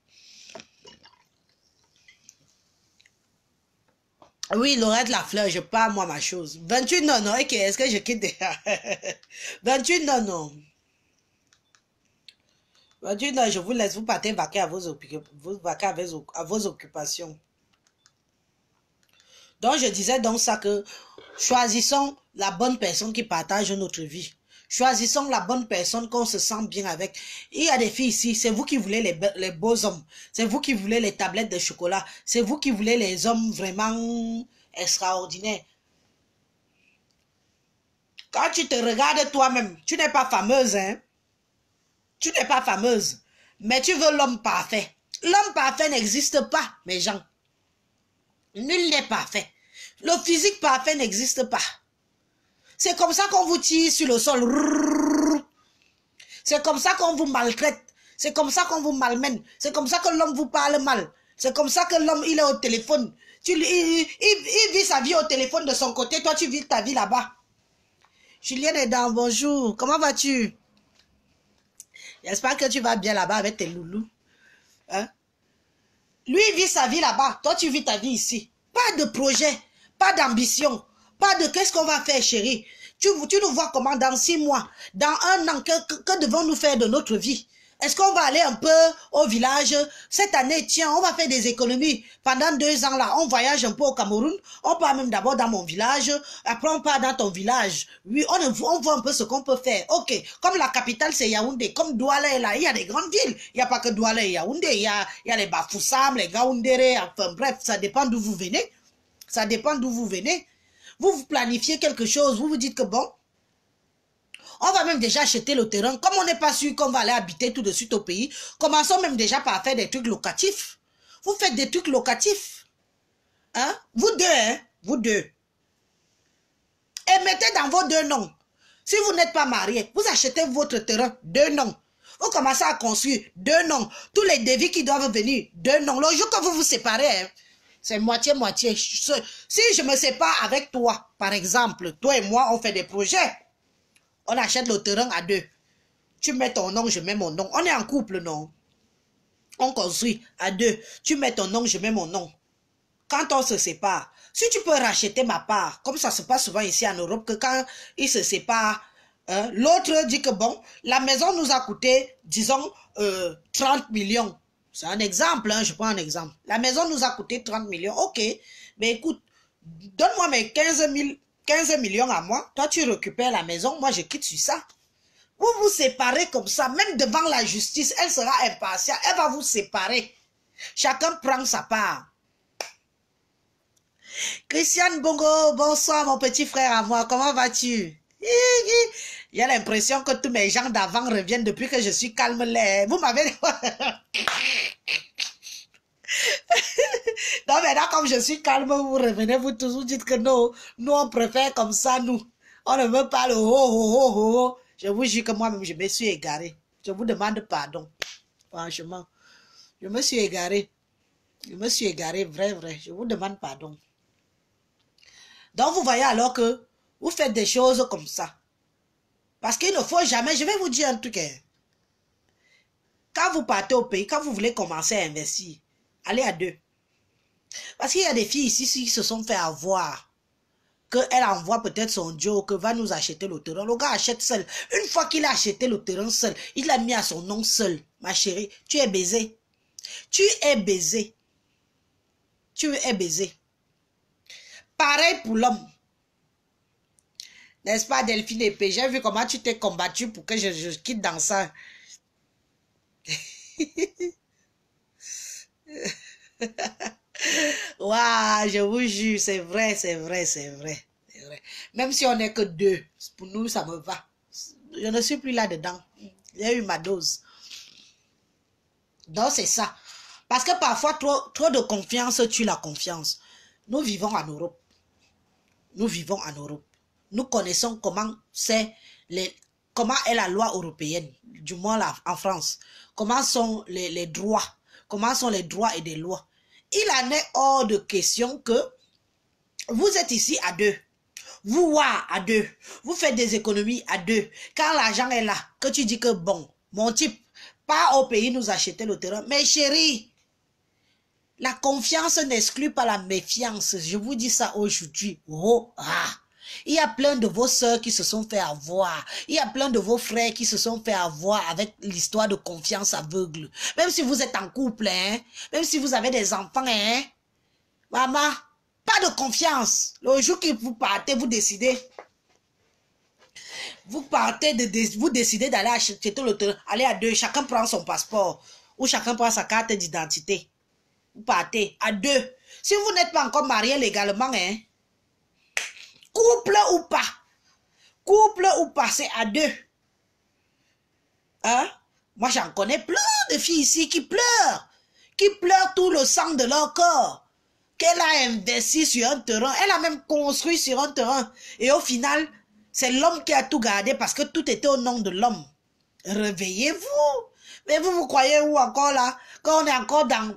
Oui, Laurette Lafleur, je pars moi ma chose. 28 non, non, ok, est-ce que je quitte déjà? 28 non, non. 28 non, je vous laisse, vous partez vaquer à à vos occupations. Donc, je disais donc ça que choisissons la bonne personne qui partage notre vie. Choisissons la bonne personne qu'on se sent bien avec. Il y a des filles ici, c'est vous qui voulez les beaux hommes. C'est vous qui voulez les tablettes de chocolat. C'est vous qui voulez les hommes vraiment extraordinaires. Quand tu te regardes toi-même, tu n'es pas fameuse, hein? Tu n'es pas fameuse. Mais tu veux l'homme parfait. L'homme parfait n'existe pas, mes gens. Nul n'est parfait. Le physique parfait n'existe pas. C'est comme ça qu'on vous tire sur le sol. C'est comme ça qu'on vous maltraite. C'est comme ça qu'on vous malmène. C'est comme ça que l'homme vous parle mal. C'est comme ça que l'homme, il est au téléphone. Il vit sa vie au téléphone de son côté. Toi, tu vis ta vie là-bas. Julienne est dans bonjour. Comment vas-tu? J'espère que tu vas bien là-bas avec tes loulous. Hein? Lui, il vit sa vie là-bas. Toi, tu vis ta vie ici. Pas de projet, pas d'ambition, pas de qu'est-ce qu'on va faire, chérie. Tu nous vois comment dans 6 mois, dans 1 an, que devons-nous faire de notre vie? Est-ce qu'on va aller un peu au village? Cette année, tiens, on va faire des économies. Pendant 2 ans, là, on voyage un peu au Cameroun. On part même d'abord dans mon village. Après, on part dans ton village. Oui, on voit un peu ce qu'on peut faire. Ok, comme la capitale, c'est Yaoundé. Comme Douala est là, il y a des grandes villes. Il n'y a pas que Douala et Yaoundé. Il y a les Bafoussam, les Gaoundéré. Enfin, bref, ça dépend d'où vous venez. Ça dépend d'où vous venez. Vous planifiez quelque chose. Vous vous dites que bon, on va même déjà acheter le terrain. Comme on n'est pas sûr qu'on va aller habiter tout de suite au pays, commençons même déjà par faire des trucs locatifs. Vous faites des trucs locatifs. Hein? Vous deux, hein? Vous deux. Et mettez dans vos 2 noms. Si vous n'êtes pas mariés, vous achetez votre terrain, 2 noms. Vous commencez à construire, 2 noms. Tous les devis qui doivent venir, 2 noms. Le jour que vous vous séparez, hein, c'est moitié-moitié. Si je me sépare avec toi, par exemple, toi et moi, on fait des projets. On achète le terrain à 2. Tu mets ton nom, je mets mon nom. On est en couple, non? On construit à 2. Tu mets ton nom, je mets mon nom. Quand on se sépare, si tu peux racheter ma part, comme ça se passe souvent ici en Europe, que quand ils se séparent, hein, l'autre dit que bon, la maison nous a coûté, disons, 30 millions. C'est un exemple, hein, je prends un exemple. La maison nous a coûté 30 millions. Ok, mais écoute, donne-moi mes 15 millions à moi. Toi, tu récupères la maison. Moi, je quitte sur ça. Vous vous séparez comme ça. Même devant la justice, elle sera impartiale. Elle va vous séparer. Chacun prend sa part. Christiane Bongo, bonsoir mon petit frère à moi. Comment vas-tu? Il y a l'impression que tous mes gens d'avant reviennent depuis que je suis calme. Vous m'avez... Non, maintenant, comme je suis calme, vous revenez, vous tous, vous dites que non, nous, on préfère comme ça, nous. On ne veut pas le ho. Je vous jure que moi-même, je me suis égaré. Je vous demande pardon. Franchement, je me suis égaré. Je me suis égaré, vrai. Je vous demande pardon. Donc, vous voyez alors que vous faites des choses comme ça. Parce qu'il ne faut jamais, je vais vous dire un truc. Hein. Quand vous partez au pays, quand vous voulez commencer à investir, allez à 2. Parce qu'il y a des filles ici qui se sont fait avoir. Qu'elle envoie peut-être son Joe, que va nous acheter le terrain. Le gars achète seul. Une fois qu'il a acheté le terrain seul, il l'a mis à son nom seul. Ma chérie, tu es baisée. Tu es baisée. Tu es baisée. Pareil pour l'homme. N'est-ce pas, Delphine Épée? J'ai vu comment tu t'es combattu pour que je quitte dans ça. Waouh, je vous jure, c'est vrai, c'est vrai, c'est vrai, c'est vrai. Même si on n'est que deux, pour nous, ça me va. Je ne suis plus là-dedans. J'ai eu ma dose. Donc, c'est ça. Parce que parfois, trop de confiance tue la confiance. Nous vivons en Europe. Nous vivons en Europe. Nous connaissons comment est la loi européenne, du moins là, en France. Comment sont les droits. Comment sont les droits et des lois. Il en est hors de question que vous êtes ici à deux. Vous, à deux. Vous faites des économies à deux. Quand l'argent est là, que tu dis que bon, mon type, pas au pays nous acheter le terrain. Mais chérie, la confiance n'exclut pas la méfiance. Je vous dis ça aujourd'hui. Oh, ah. Il y a plein de vos sœurs qui se sont fait avoir. Il y a plein de vos frères qui se sont fait avoir avec l'histoire de confiance aveugle. Même si vous êtes en couple, hein, même si vous avez des enfants, hein, maman, pas de confiance. Le jour que vous partez, vous décidez. Vous partez, vous décidez d'aller acheter le terrain, aller à deux, chacun prend son passeport ou chacun prend sa carte d'identité. Vous partez à deux. Si vous n'êtes pas encore marié légalement, hein, couple ou pas, c'est à deux. Hein? Moi, j'en connais plein de filles ici qui pleurent tout le sang de leur corps, qu'elle a investi sur un terrain, elle a même construit sur un terrain. Et au final, c'est l'homme qui a tout gardé parce que tout était au nom de l'homme. Réveillez-vous. Mais vous croyez où encore là? Quand on est encore dans...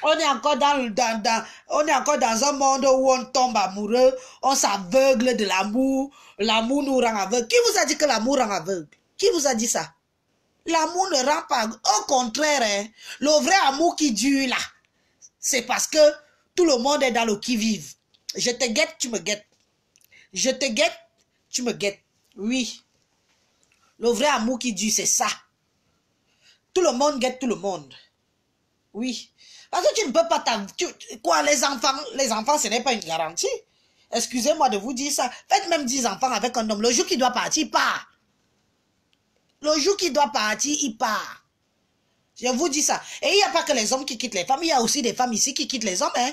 On est encore dans un monde où on tombe amoureux, on s'aveugle de l'amour, l'amour nous rend aveugle. Qui vous a dit que l'amour rend aveugle? Qui vous a dit ça? L'amour ne rend pas aveugle. Au contraire, hein, le vrai amour qui dure là, c'est parce que tout le monde est dans le qui-vive. Je te guette, tu me guettes. Je te guette, tu me guettes. Oui. Le vrai amour qui dure, c'est ça. Tout le monde guette tout le monde. Oui. Parce que tu ne peux pas quoi, les enfants, ce n'est pas une garantie. Excusez-moi de vous dire ça. Faites même 10 enfants avec un homme. Le jour qu'il doit partir, il part. Le jour qu'il doit partir, il part. Je vous dis ça. Et il n'y a pas que les hommes qui quittent les femmes. Il y a aussi des femmes ici qui quittent les hommes. Hein.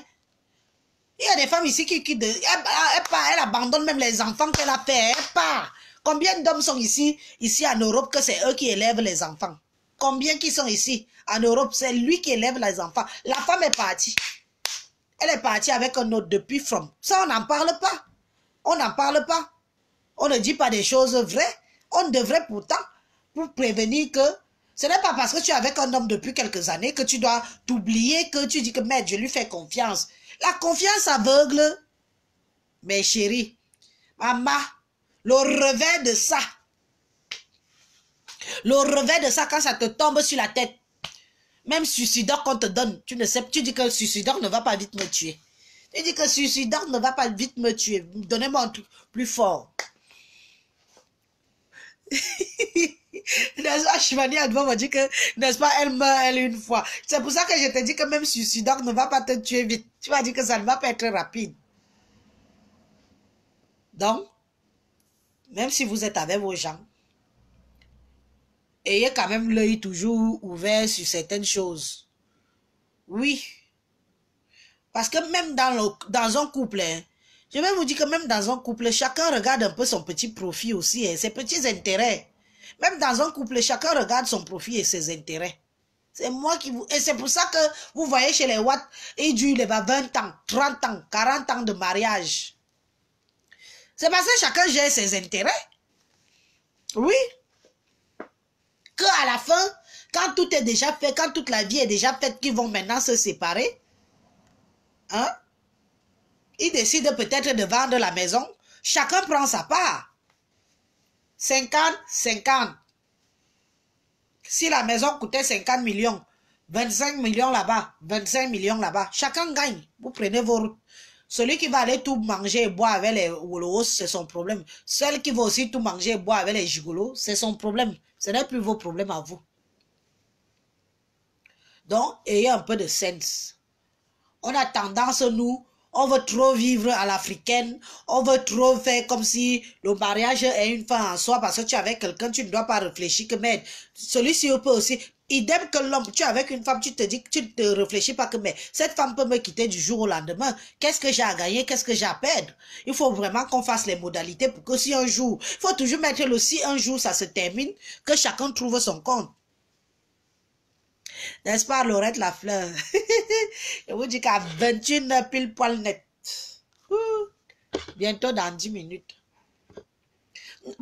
Il y a des femmes ici qui quittent. Elle abandonne même les enfants qu'elle a fait. Elle part. Combien d'hommes sont ici en Europe que c'est eux qui élèvent les enfants? Combien qui sont ici en Europe, c'est lui qui élève les enfants. La femme est partie. Elle est partie avec un autre depuis From. Ça, on n'en parle pas. On n'en parle pas. On ne dit pas des choses vraies. On devrait pourtant, pour prévenir que ce n'est pas parce que tu es avec un homme depuis quelques années que tu dois t'oublier, que tu dis que merde, je lui fais confiance. La confiance aveugle, mes chéris, maman, le revers de ça, quand ça te tombe sur la tête, même suicideur qu'on te donne, tu ne sais, tu dis que suicideur ne va pas vite me tuer. Tu dis que suicideur ne va pas vite me tuer. Donnez-moi un truc plus fort. N'est-ce pas, Chivani Advo m'a dit que, n'est-ce pas, elle meurt, elle, une fois. C'est pour ça que je te dis que même suicideur ne va pas te tuer vite. Tu vas dire que ça ne va pas être rapide. Donc, même si vous êtes avec vos gens, ayez quand même l'œil toujours ouvert sur certaines choses. Oui. Parce que même dans un couple, hein, je vais vous dire que même dans un couple, chacun regarde un peu son petit profit aussi, hein, ses petits intérêts. Même dans un couple, chacun regarde son profit et ses intérêts. C'est moi qui vous... Et c'est pour ça que vous voyez chez les Watts, ils durent 20 ans, 30 ans, 40 ans de mariage. C'est parce que chacun gère ses intérêts. Oui. Qu'à la fin, quand tout est déjà fait, quand toute la vie est déjà faite, qu'ils vont maintenant se séparer, hein? Ils décident peut-être de vendre la maison. Chacun prend sa part. 50, 50. Si la maison coûtait 50 millions, 25 millions là-bas, 25 millions là-bas, chacun gagne. Vous prenez vos routes. Celui qui va aller tout manger et boire avec les wolos, c'est son problème. Celui qui va aussi tout manger et boire avec les gigolos, c'est son problème. Ce n'est plus vos problèmes à vous. Donc, ayez un peu de sens. On a tendance, nous, on veut trop vivre à l'africaine, on veut trop faire comme si le mariage est une fin en soi, parce que tu es avec quelqu'un, tu ne dois pas réfléchir que merde, celui-ci peut aussi, Idem que l'homme, tu es avec une femme, tu te dis, tu ne te réfléchis pas que mais cette femme peut me quitter du jour au lendemain. Qu'est-ce que j'ai à gagner? Qu'est-ce que j'ai à perdre? Il faut vraiment qu'on fasse les modalités pour que si un jour, il faut toujours mettre le si un jour ça se termine, que chacun trouve son compte. N'est-ce pas, Laurette Lafleur? Je vous dis qu'à 21 heures pile poil net. Bientôt dans 10 minutes.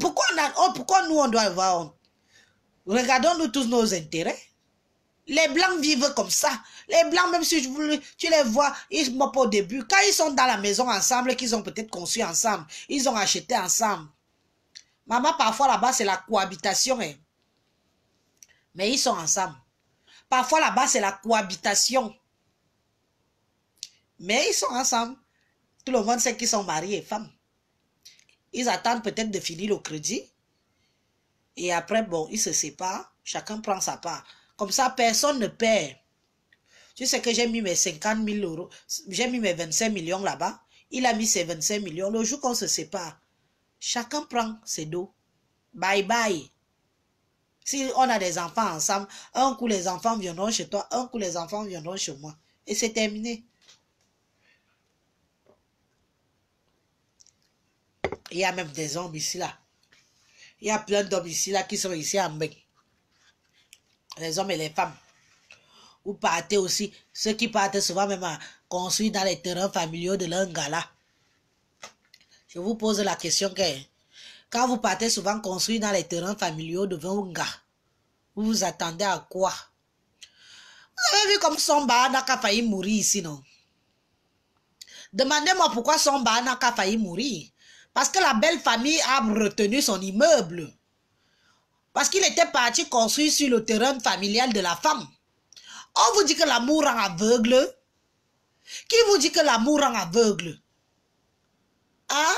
Pourquoi nous on doit avoir honte? Regardons-nous tous nos intérêts. Les Blancs vivent comme ça. Les Blancs, même si tu les vois, ils moquent au début. Quand ils sont dans la maison ensemble, qu'ils ont peut-être conçu ensemble, ils ont acheté ensemble. Maman, parfois là-bas, c'est la cohabitation. Hein. Mais ils sont ensemble. Parfois là-bas, c'est la cohabitation. Mais ils sont ensemble. Tout le monde sait qu'ils sont mariés et femmes. Ils attendent peut-être de finir le crédit. Et après, bon, ils se séparent. Chacun prend sa part. Comme ça, personne ne perd. Tu sais que j'ai mis mes 50 000 euros. J'ai mis mes 25 millions là-bas. Il a mis ses 25 millions. Le jour qu'on se sépare, chacun prend ses dos. Bye bye. Si on a des enfants ensemble, un coup les enfants viendront chez toi, un coup les enfants viendront chez moi. Et c'est terminé. Il y a même des hommes ici là. Il y a plein d'hommes ici là qui sont ici en Bec. Les hommes et les femmes. Vous partez aussi, ceux qui partent souvent même à construire dans les terrains familiaux de leur gala. Je vous pose la question que quand vous partez souvent construire dans les terrains familiaux de vos gars, vous vous attendez à quoi? Vous avez vu comme Somba n'a qu'à failli mourir ici, non? Demandez-moi pourquoi Somba n'a qu'à failli mourir. Parce que la belle famille a retenu son immeuble. Parce qu'il était parti construire sur le terrain familial de la femme. On vous dit que l'amour rend aveugle. Qui vous dit que l'amour rend aveugle? Hein?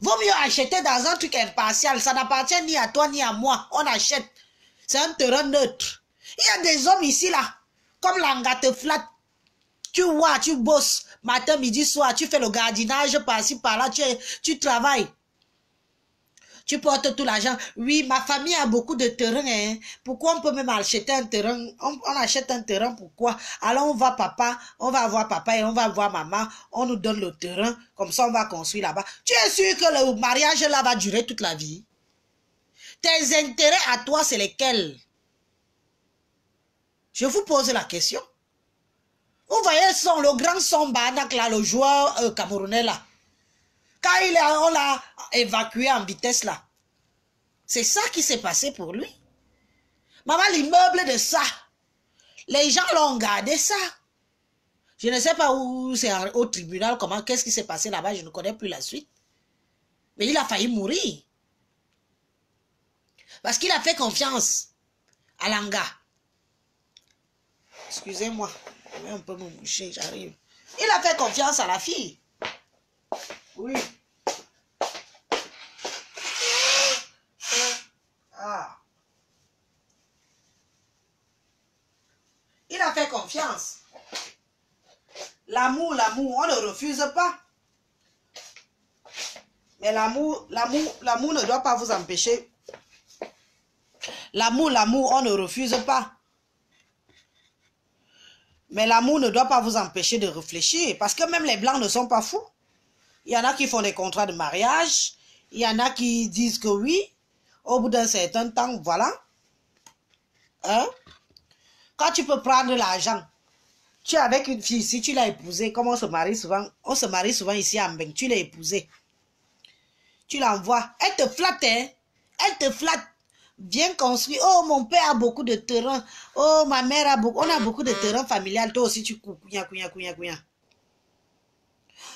Vaut mieux acheter dans un truc impartial. Ça n'appartient ni à toi ni à moi. On achète. C'est un terrain neutre. Il y a des hommes ici là. Comme l'anga te flatte. Tu vois, tu bosses. Matin, midi, soir. Tu fais le gardinage par-ci, par-là. Tu travailles. Tu portes tout l'argent. Oui, ma famille a beaucoup de terrain. Hein. Pourquoi on peut même acheter un terrain? On achète un terrain, pourquoi? Alors on va papa, on va voir papa et on va voir maman. On nous donne le terrain. Comme ça, on va construire là-bas. Tu es sûr que le mariage là va durer toute la vie? Tes intérêts à toi, c'est lesquels? Je vous pose la question. Vous voyez le grand Sombanak là, le joueur camerounais là. Quand on l'a évacué en vitesse là. C'est ça qui s'est passé pour lui. Maman, l'immeuble de ça. Les gens l'ont gardé ça. Je ne sais pas où c'est au tribunal, comment, qu'est-ce qui s'est passé là-bas, je ne connais plus la suite. Mais il a failli mourir. Parce qu'il a fait confiance à Langa. Excusez-moi, je vais un peu me moucher, j'arrive. Il a fait confiance à la fille. Oui. Ah. Il a fait confiance. L'amour, on ne refuse pas. Mais l'amour ne doit pas vous empêcher. L'amour, on ne refuse pas. Mais l'amour ne doit pas vous empêcher de réfléchir. Parce que même les Blancs ne sont pas fous. Il y en a qui font des contrats de mariage. Il y en a qui disent que oui. Au bout d'un certain temps, voilà. Hein? Quand tu peux prendre l'argent, tu es avec une fille, si tu l'as épousée, comme on se marie souvent ici à Mbeng, tu l'as épousée. Tu l'envoies, elle te flatte, hein? Elle te flatte. Viens construire. Oh, mon père a beaucoup de terrain. Oh, ma mère a beaucoup. On a beaucoup de terrain familial. Toi aussi, tu coupes.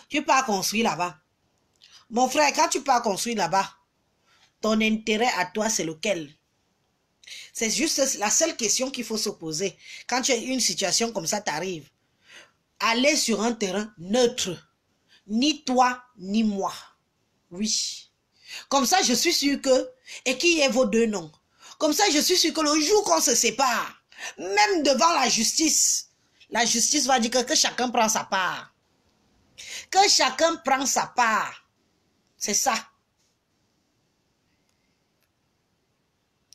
Tu pars construire là-bas. Mon frère, quand tu pars construire là-bas, ton intérêt à toi, c'est lequel? C'est juste la seule question qu'il faut se poser. Quand tu as une situation comme ça t'arrive, aller sur un terrain neutre. Ni toi, ni moi. Oui. Comme ça, je suis sûr que, et qui est vos deux noms. Comme ça, je suis sûr que le jour qu'on se sépare, même devant la justice va dire que chacun prend sa part. Que chacun prend sa part. C'est ça.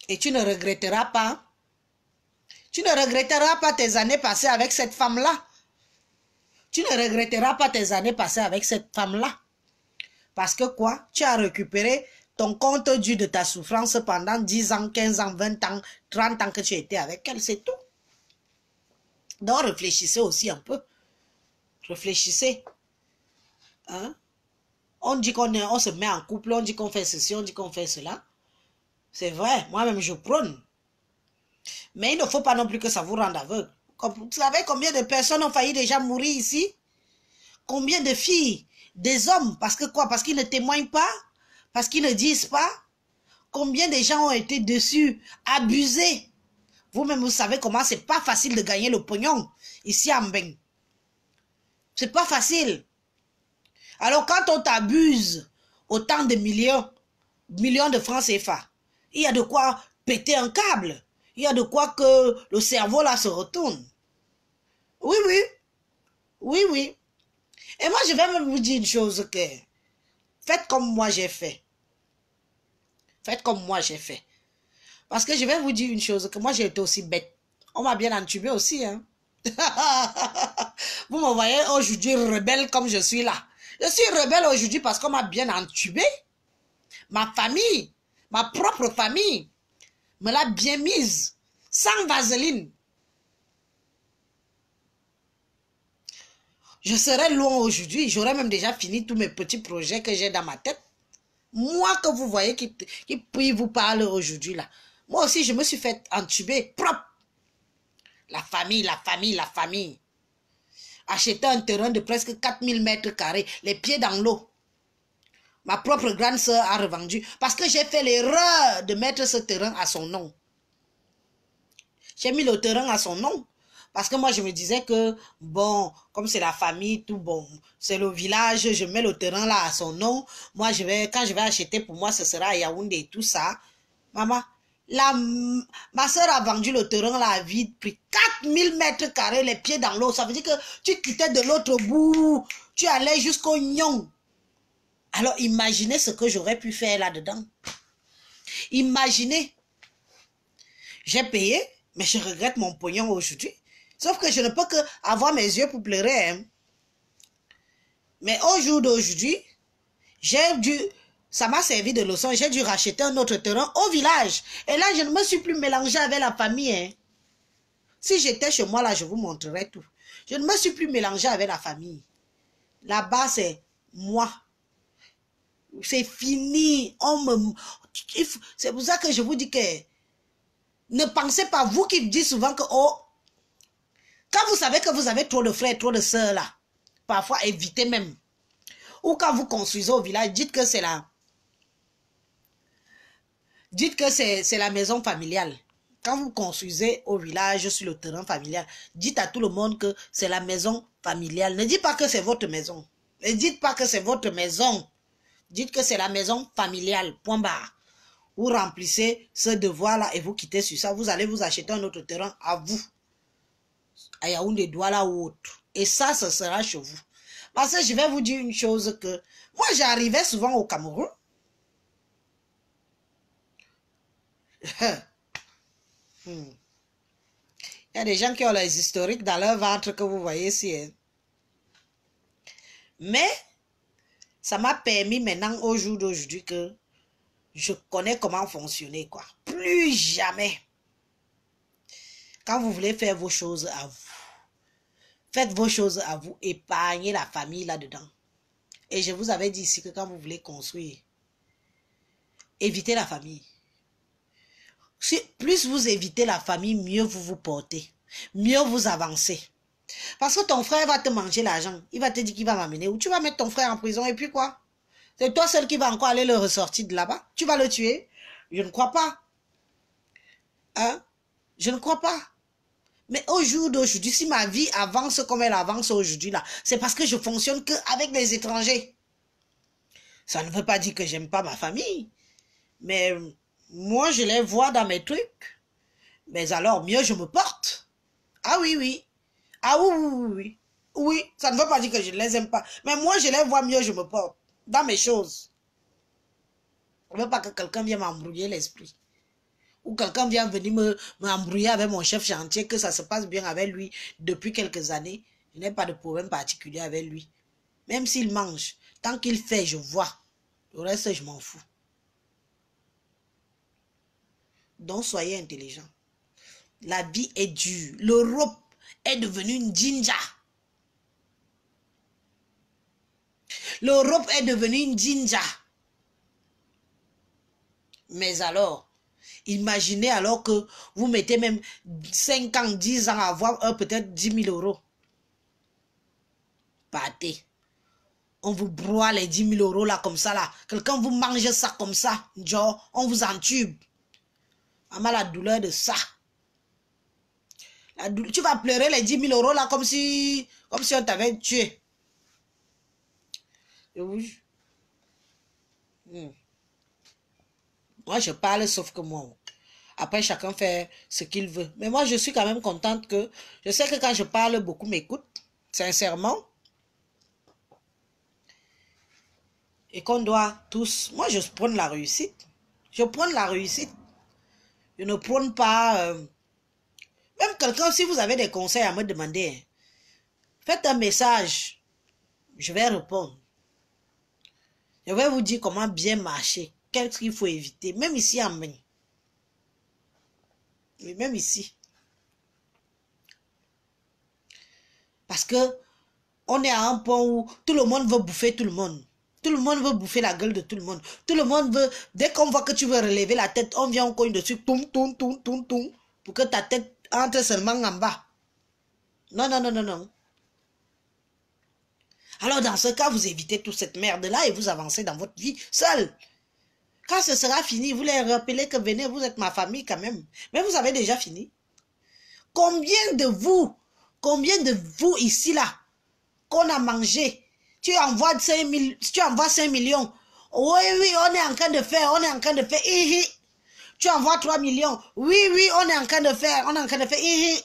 Et tu ne regretteras pas Tu ne regretteras pas tes années passées avec cette femme-là. Tu ne regretteras pas tes années passées avec cette femme-là. Parce que quoi? Tu as récupéré ton compte dû de ta souffrance pendant 10 ans, 15 ans, 20 ans, 30 ans que tu étais avec elle, c'est tout. Donc réfléchissez aussi un peu. Réfléchissez. Hein? On dit on se met en couple, on dit qu'on fait ceci, on dit qu'on fait cela. C'est vrai, moi-même je prône. Mais il ne faut pas non plus que ça vous rende aveugle. Vous savez combien de personnes ont failli déjà mourir ici? Combien de filles, des hommes, parce que quoi? Parce qu'ils ne témoignent pas? Parce qu'ils ne disent pas? Combien de gens ont été déçus, abusés? Vous-même, vous savez comment c'est pas facile de gagner le pognon ici à Mbeng. C'est pas facile. Alors quand on t'abuse autant de millions de francs CFA, il y a de quoi péter un câble. Il y a de quoi que le cerveau là se retourne. Oui, oui. Oui, oui. Et moi, je vais même vous dire une chose que faites comme moi j'ai fait. Faites comme moi j'ai fait. Parce que je vais vous dire une chose que moi j'ai été aussi bête. On m'a bien entubé aussi. Hein? Vous me voyez aujourd'hui rebelle comme je suis là. Je suis rebelle aujourd'hui parce qu'on m'a bien entubé. Ma famille, ma propre famille, me l'a bien mise. Sans vaseline. Je serais loin aujourd'hui. J'aurais même déjà fini tous mes petits projets que j'ai dans ma tête. Moi que vous voyez qui vous parle aujourd'hui là. Moi aussi, je me suis fait entuber propre. La famille, la famille, la famille. Acheter un terrain de presque 4000 mètres carrés, les pieds dans l'eau. Ma propre grande sœur a revendu parce que j'ai fait l'erreur de mettre ce terrain à son nom. J'ai mis le terrain à son nom. Parce que moi, je me disais que, bon, comme c'est la famille, tout bon, c'est le village, je mets le terrain là à son nom. Moi, quand je vais acheter pour moi, ce sera à Yaoundé et tout ça. Maman, ma soeur a vendu le terrain là à vide, pris 4000 mètres carrés, les pieds dans l'eau. Ça veut dire que tu quittais de l'autre bout, tu allais jusqu'au Nyon. Alors, imaginez ce que j'aurais pu faire là-dedans. Imaginez. J'ai payé, mais je regrette mon pognon aujourd'hui. Sauf que je ne peux que avoir mes yeux pour pleurer. Hein. Mais au jour d'aujourd'hui, ça m'a servi de leçon. J'ai dû racheter un autre terrain au village. Et là, je ne me suis plus mélangée avec la famille. Hein. Si j'étais chez moi, là, je vous montrerai tout. Je ne me suis plus mélangée avec la famille. Là-bas, c'est moi. C'est fini. C'est pour ça que je vous dis que ne pensez pas, vous qui dites souvent que, oh, quand vous savez que vous avez trop de frères, trop de sœurs là, parfois évitez même. Ou quand vous construisez au village, dites que c'est la maison familiale. Quand vous construisez au village sur le terrain familial, dites à tout le monde que c'est la maison familiale. Ne dites pas que c'est votre maison. Ne dites pas que c'est votre maison. Dites que c'est la maison familiale. Point barre. Vous remplissez ce devoir-là et vous quittez sur ça. Vous allez vous acheter un autre terrain à vous. À Yaoundé, Douala ou autre. Et ça, ce sera chez vous. Parce que je vais vous dire une chose que... Moi, j'arrivais souvent au Cameroun. Il y a des gens qui ont les historiques dans leur ventre que vous voyez ici. Hein. Mais, ça m'a permis maintenant, au jour d'aujourd'hui, que je connais comment fonctionner, quoi. Plus jamais. Quand vous voulez faire vos choses à vous, faites vos choses à vous, épargnez la famille là-dedans. Et je vous avais dit ici que quand vous voulez construire, évitez la famille. Si plus vous évitez la famille, mieux vous vous portez, mieux vous avancez. Parce que ton frère va te manger l'argent, il va te dire qu'il va m'amener, ou tu vas mettre ton frère en prison et puis quoi? C'est toi seul qui va encore aller le ressortir de là-bas. Tu vas le tuer? Je ne crois pas. Hein? Je ne crois pas. Mais au jour d'aujourd'hui, si ma vie avance comme elle avance aujourd'hui là, c'est parce que je fonctionne qu'avec les étrangers. Ça ne veut pas dire que j'aime pas ma famille. Mais moi, je les vois dans mes trucs. Mais alors, mieux je me porte. Ah oui, oui. Ah oui, oui, oui, oui. Oui, ça ne veut pas dire que je ne les aime pas. Mais moi, je les vois mieux, je me porte. Dans mes choses. Je ne veux pas que quelqu'un vienne m'embrouiller l'esprit. ou quelqu'un vient venir m'embrouiller avec mon chef chantier, que ça se passe bien avec lui depuis quelques années, je n'ai pas de problème particulier avec lui. Même s'il mange, tant qu'il fait, je vois. Le reste, je m'en fous. Donc, soyez intelligents. La vie est dure. L'Europe est devenue une jinja. L'Europe est devenue une jinja. Mais alors, imaginez alors que vous mettez même 5 ans, 10 ans à avoir peut-être 10 000 euros. Partez. On vous broie les 10 000 euros là comme ça là. Quelqu'un vous mange ça comme ça. Genre, on vous entube. Maman, la douleur de ça. Tu vas pleurer les 10 000 euros là comme si on t'avait tué. Oui. Moi, je parle sauf que moi. Après, chacun fait ce qu'il veut. Mais moi, je suis quand même contente que... Je sais que quand je parle, beaucoup m'écoutent. Sincèrement. Et qu'on doit tous... Moi, je prône la réussite. Je prône la réussite. Je ne prône pas... Même quelqu'un, si vous avez des conseils à me demander, hein, faites un message. Je vais répondre. Je vais vous dire comment bien marcher. Qu'est-ce qu'il faut éviter. Même ici en main. Oui, même ici. Parce que on est à un point où tout le monde veut bouffer tout le monde. Tout le monde veut bouffer la gueule de tout le monde. Tout le monde veut... Dès qu'on voit que tu veux relever la tête, on vient, on cogne dessus. Toum, toum, toum, toum, toum. Pour que ta tête entre seulement en bas. Non, non, non, non, non. Alors dans ce cas, vous évitez toute cette merde-là et vous avancez dans votre vie seul. Quand ce sera fini, vous les rappelez que venez, vous êtes ma famille quand même. Mais vous avez déjà fini. Combien de vous ici là, qu'on a mangé, tu envoies 5 millions. Oui, oui, on est en train de faire. Hihi. Tu envoies 3 millions. Oui, oui, on est en train de faire. Hihi.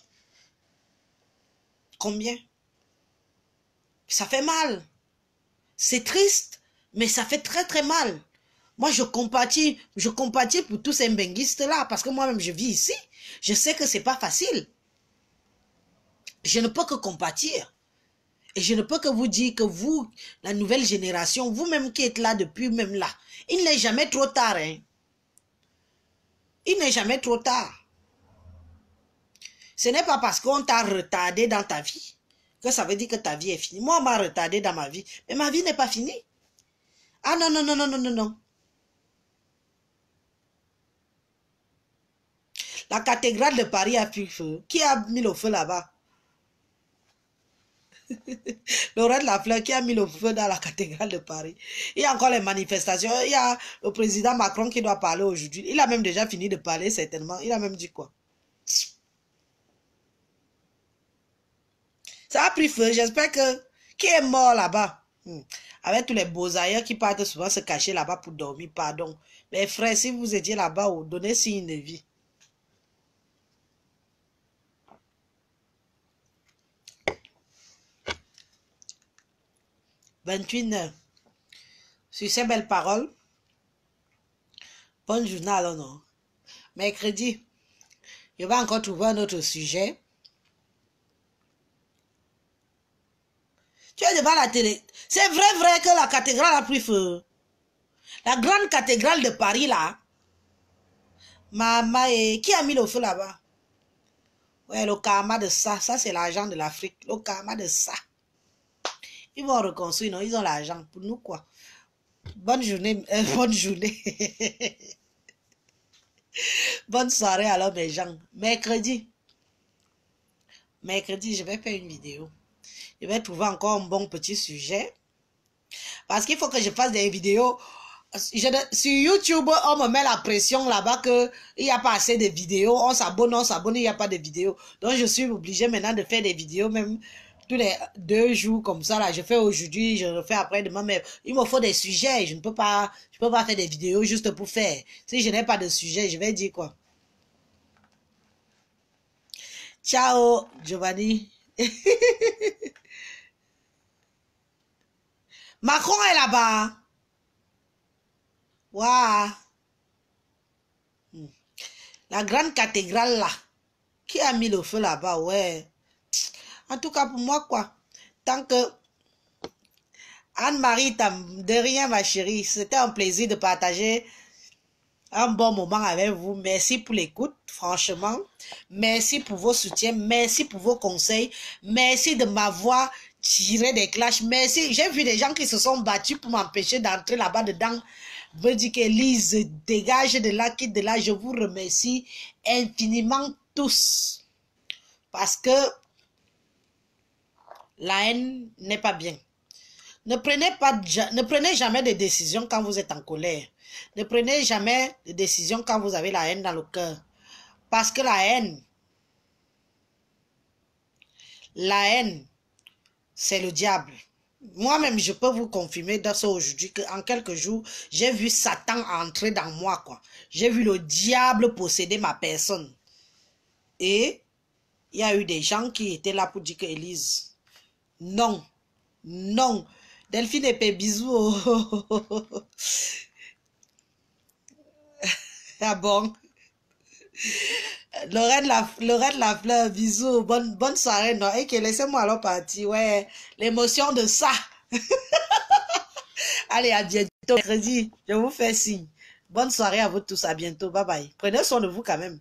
Combien? Ça fait mal. C'est triste, mais ça fait très très mal. Moi, je compatis pour tous ces benguistes-là, parce que moi-même, je vis ici. Je sais que c'est pas facile. Je ne peux que compatir. Et je ne peux que vous dire que vous, la nouvelle génération, vous-même qui êtes là depuis même là, il n'est jamais trop tard. Hein. Il n'est jamais trop tard. Ce n'est pas parce qu'on t'a retardé dans ta vie que ça veut dire que ta vie est finie. Moi, on m'a retardé dans ma vie, mais ma vie n'est pas finie. Ah non, non, non, non, non, non, non. La cathédrale de Paris a pris feu. Qui a mis le feu là-bas? Laurent Lafleur qui a mis le feu dans la cathédrale de Paris. Il y a encore les manifestations. Il y a le président Macron qui doit parler aujourd'hui. Il a même déjà fini de parler certainement. Il a même dit quoi? Ça a pris feu. J'espère que... Qui est mort là-bas? Avec tous les beaux ailleurs qui partent souvent se cacher là-bas pour dormir. Pardon. Mais frère, si vous étiez là-bas, donnez signe de vie. « 21h. Sur ces belles paroles, bonne journée alors non. Mercredi, je vais encore trouver un autre sujet. Tu es devant la télé. C'est vrai que la cathédrale a pris feu. La grande cathédrale de Paris là. Maman, qui a mis le feu là-bas? Ouais, le karma de ça. Ça, c'est l'argent de l'Afrique. Le karma de ça. Ils vont reconstruire, non? Ils ont l'argent. Pour nous, quoi? Bonne journée. Bonne journée. Bonne soirée alors, mes gens. Mercredi, je vais faire une vidéo. Je vais trouver encore un bon petit sujet. Parce qu'il faut que je fasse des vidéos. Sur YouTube, on me met la pression là-bas qu'il n'y a pas assez de vidéos. On s'abonne, il n'y a pas de vidéos. Donc, je suis obligée maintenant de faire des vidéos, même tous les 2 jours comme ça. Là, je fais aujourd'hui, je le fais après-demain. Mais il me faut des sujets. Je ne peux pas faire des vidéos juste pour faire. Si je n'ai pas de sujet, je vais dire quoi? Ciao, Giovanni. Macron est là-bas. Waouh. La grande cathédrale là. Qui a mis le feu là-bas? Ouais. En tout cas, pour moi, quoi. Tant que Anne-Marie, de rien, ma chérie. C'était un plaisir de partager un bon moment avec vous. Merci pour l'écoute, franchement. Merci pour vos soutiens. Merci pour vos conseils. Merci de m'avoir tiré des clashs. Merci. J'ai vu des gens qui se sont battus pour m'empêcher d'entrer là-bas dedans. Me dire qu'Élise, dégage de là, quitte de là. Je vous remercie infiniment tous. Parce que la haine n'est pas bien. Ne prenez jamais de décisions quand vous êtes en colère. Ne prenez jamais de décisions quand vous avez la haine dans le cœur. Parce que la haine, c'est le diable. Moi-même, je peux vous confirmer dans ce aujourd'hui qu'en quelques jours, j'ai vu Satan entrer dans moi, quoi. J'ai vu le diable posséder ma personne. Et il y a eu des gens qui étaient là pour dire que Élise, non, non. Delphine Épée, bisous. Ah bon? Lorraine la fleur, bisous. Bonne soirée, non? Et que laissez-moi alors partir. Ouais, l'émotion de ça. Allez, à bientôt. Mercredi, je vous fais signe. Bonne soirée à vous tous. À bientôt. Bye bye. Prenez soin de vous quand même.